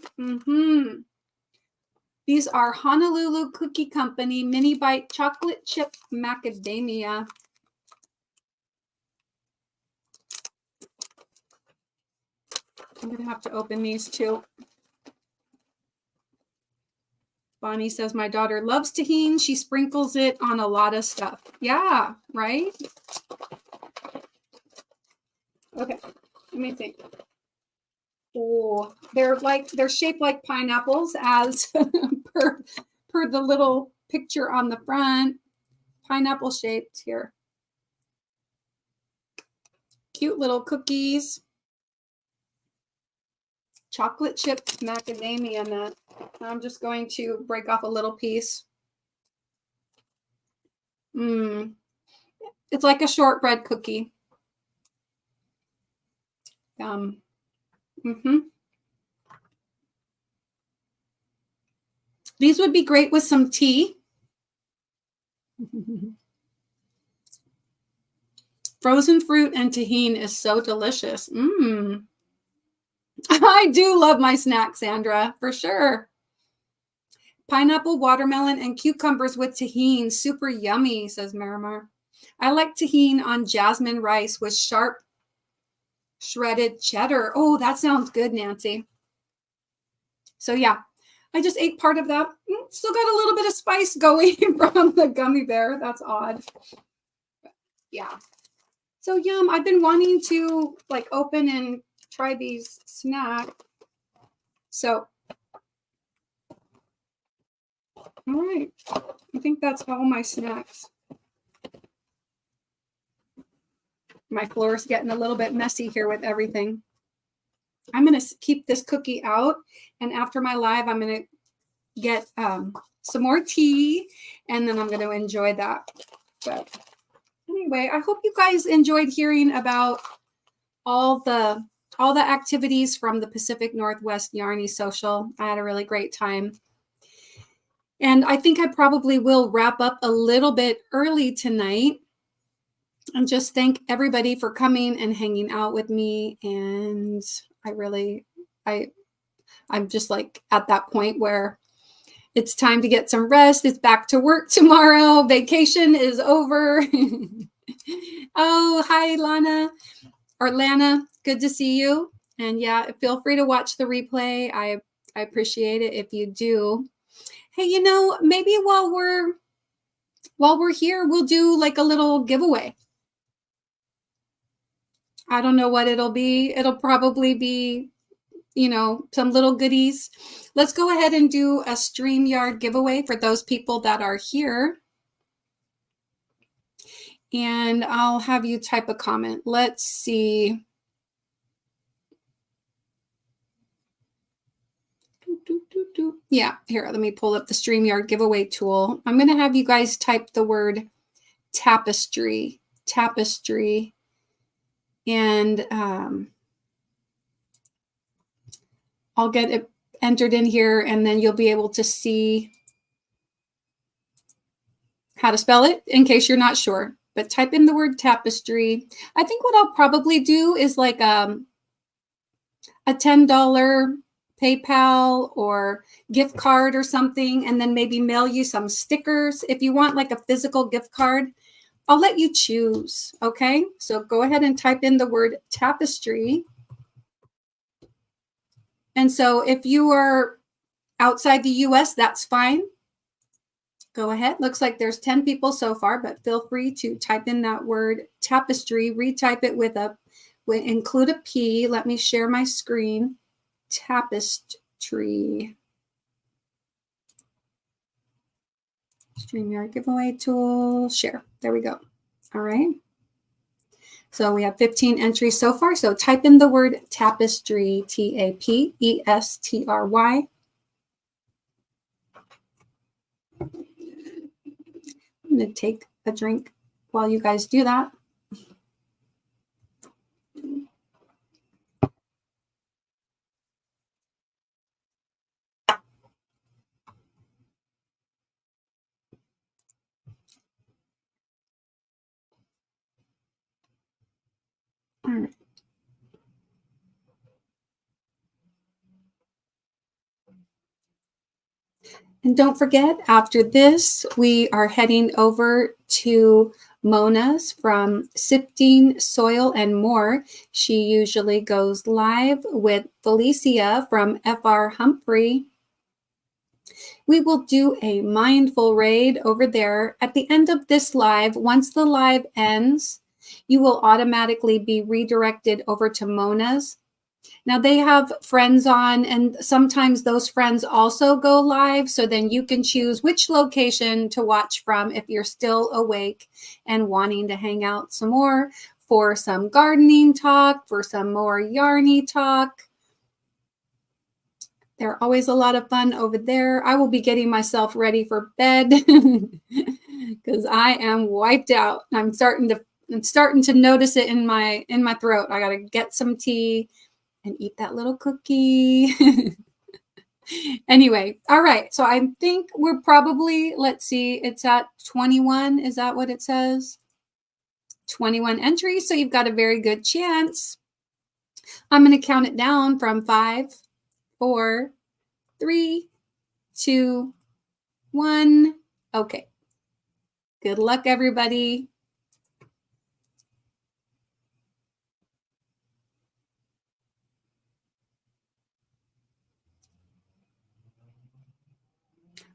These are Honolulu Cookie Company Mini Bite Chocolate Chip Macadamia. I'm going to have to open these too. Bonnie says, my daughter loves tahine. She sprinkles it on a lot of stuff. Yeah, right? Okay, let me think. Oh, they're shaped like pineapples as per the little picture on the front. Pineapple shaped here. Cute little cookies. Chocolate chip macadamia nut. I'm just going to break off a little piece. It's like a shortbread cookie. These would be great with some tea. Frozen fruit and tahine is so delicious. I do love my snack, Sandra, for sure. Pineapple, watermelon, and cucumbers with tahine. Super yummy, says Miramar. I like tahine on jasmine rice with sharp shredded cheddar. Oh, that sounds good, Nancy. So yeah, I just ate part of that. Still got a little bit of spice going from the gummy bear. That's odd. Yeah. So yum. I've been wanting to like open and try these snacks. So, all right. I think that's all my snacks. My floor is getting a little bit messy here with everything. I'm going to keep this cookie out. And after my live, I'm going to get some more tea, and then I'm going to enjoy that. But anyway, I hope you guys enjoyed hearing about all the activities from the Pacific Northwest Yarny Social. I had a really great time. And I think I probably will wrap up a little bit early tonight and just thank everybody for coming and hanging out with me. And I'm just like at that point where it's time to get some rest. It's back to work tomorrow. Vacation is over. Oh, hi, Lana. Good to see you. And yeah, feel free to watch the replay. I appreciate it if you do. Hey, maybe while we're here, we'll do like a little giveaway. I don't know what it'll be. It'll probably be, some little goodies. Let's go ahead and do a StreamYard giveaway for those people that are here. And I'll have you type a comment. Let's see. Yeah, here, let me pull up the StreamYard giveaway tool. I'm going to have you guys type the word tapestry. And I'll get it entered in here, and then you'll be able to see how to spell it in case you're not sure. But type in the word tapestry. I think what I'll probably do is like a $10 PayPal or gift card or something, and then maybe mail you some stickers. If you want like a physical gift card, I'll let you choose. Okay, so go ahead and type in the word tapestry. And so if you are outside the US, that's fine. Go ahead. Looks like there's 10 people so far, but feel free to type in that word tapestry, retype it include a P. Let me share my screen. Tapestry. StreamYard giveaway tool, share. There we go. All right. So we have 15 entries so far. So type in the word tapestry, tapestry. I'm going to take a drink while you guys do that. All right. And don't forget, after this, we are heading over to Mona's from Sifting Soil and More. She usually goes live with Felicia from FR Humphrey. We will do a mindful raid over there. At the end of this live, once the live ends, you will automatically be redirected over to Mona's. Now they have friends on, and sometimes those friends also go live. So then you can choose which location to watch from if you're still awake and wanting to hang out some more for some gardening talk, for some more Yarny talk. They're always a lot of fun over there. I will be getting myself ready for bed because I am wiped out. I'm starting to notice it in my throat. I got to get some tea and eat that little cookie. Anyway, all right. So I think we're probably, let's see, it's at 21. Is that what it says? 21 entries. So you've got a very good chance. I'm going to count it down from 5, 4, 3, 2, 1. Okay. Good luck, everybody.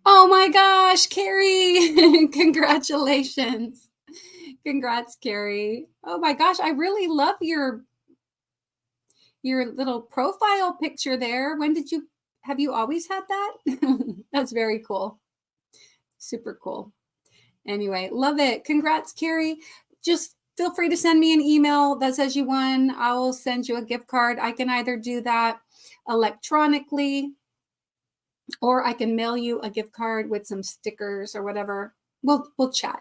Oh my gosh, Kari. Congratulations. Congrats, Kari. Oh my gosh, I really love your little profile picture there. Have you always had that? That's very cool. Super cool. Anyway, love it. Congrats, Kari. Just feel free to send me an email that says you won. I will send you a gift card. I can either do that electronically or I can mail you a gift card with some stickers or whatever. We'll chat.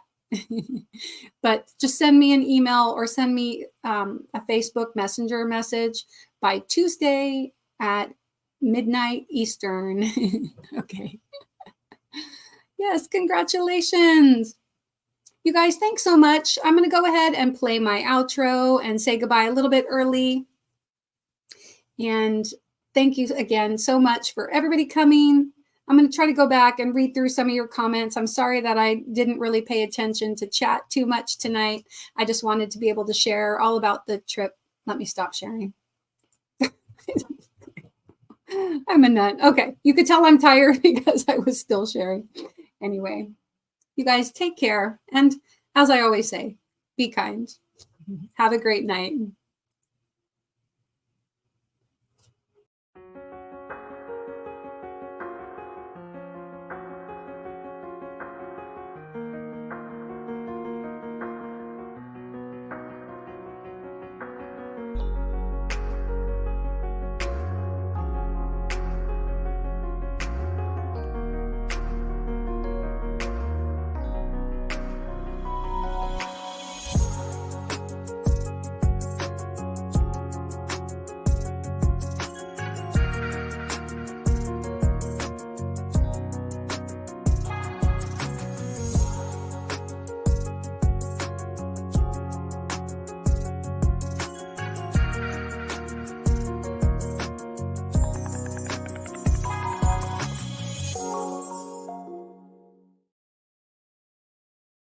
But just send me an email or send me a Facebook Messenger message by Tuesday at midnight Eastern. Okay. Yes, congratulations. You guys, thanks so much. I'm going to go ahead and play my outro and say goodbye a little bit early. And thank you again so much for everybody coming. I'm going to try to go back and read through some of your comments. I'm sorry that I didn't really pay attention to chat too much tonight. I just wanted to be able to share all about the trip. Let me stop sharing. I'm a nut. Okay, you could tell I'm tired because I was still sharing. Anyway, you guys take care. And as I always say, be kind. Have a great night.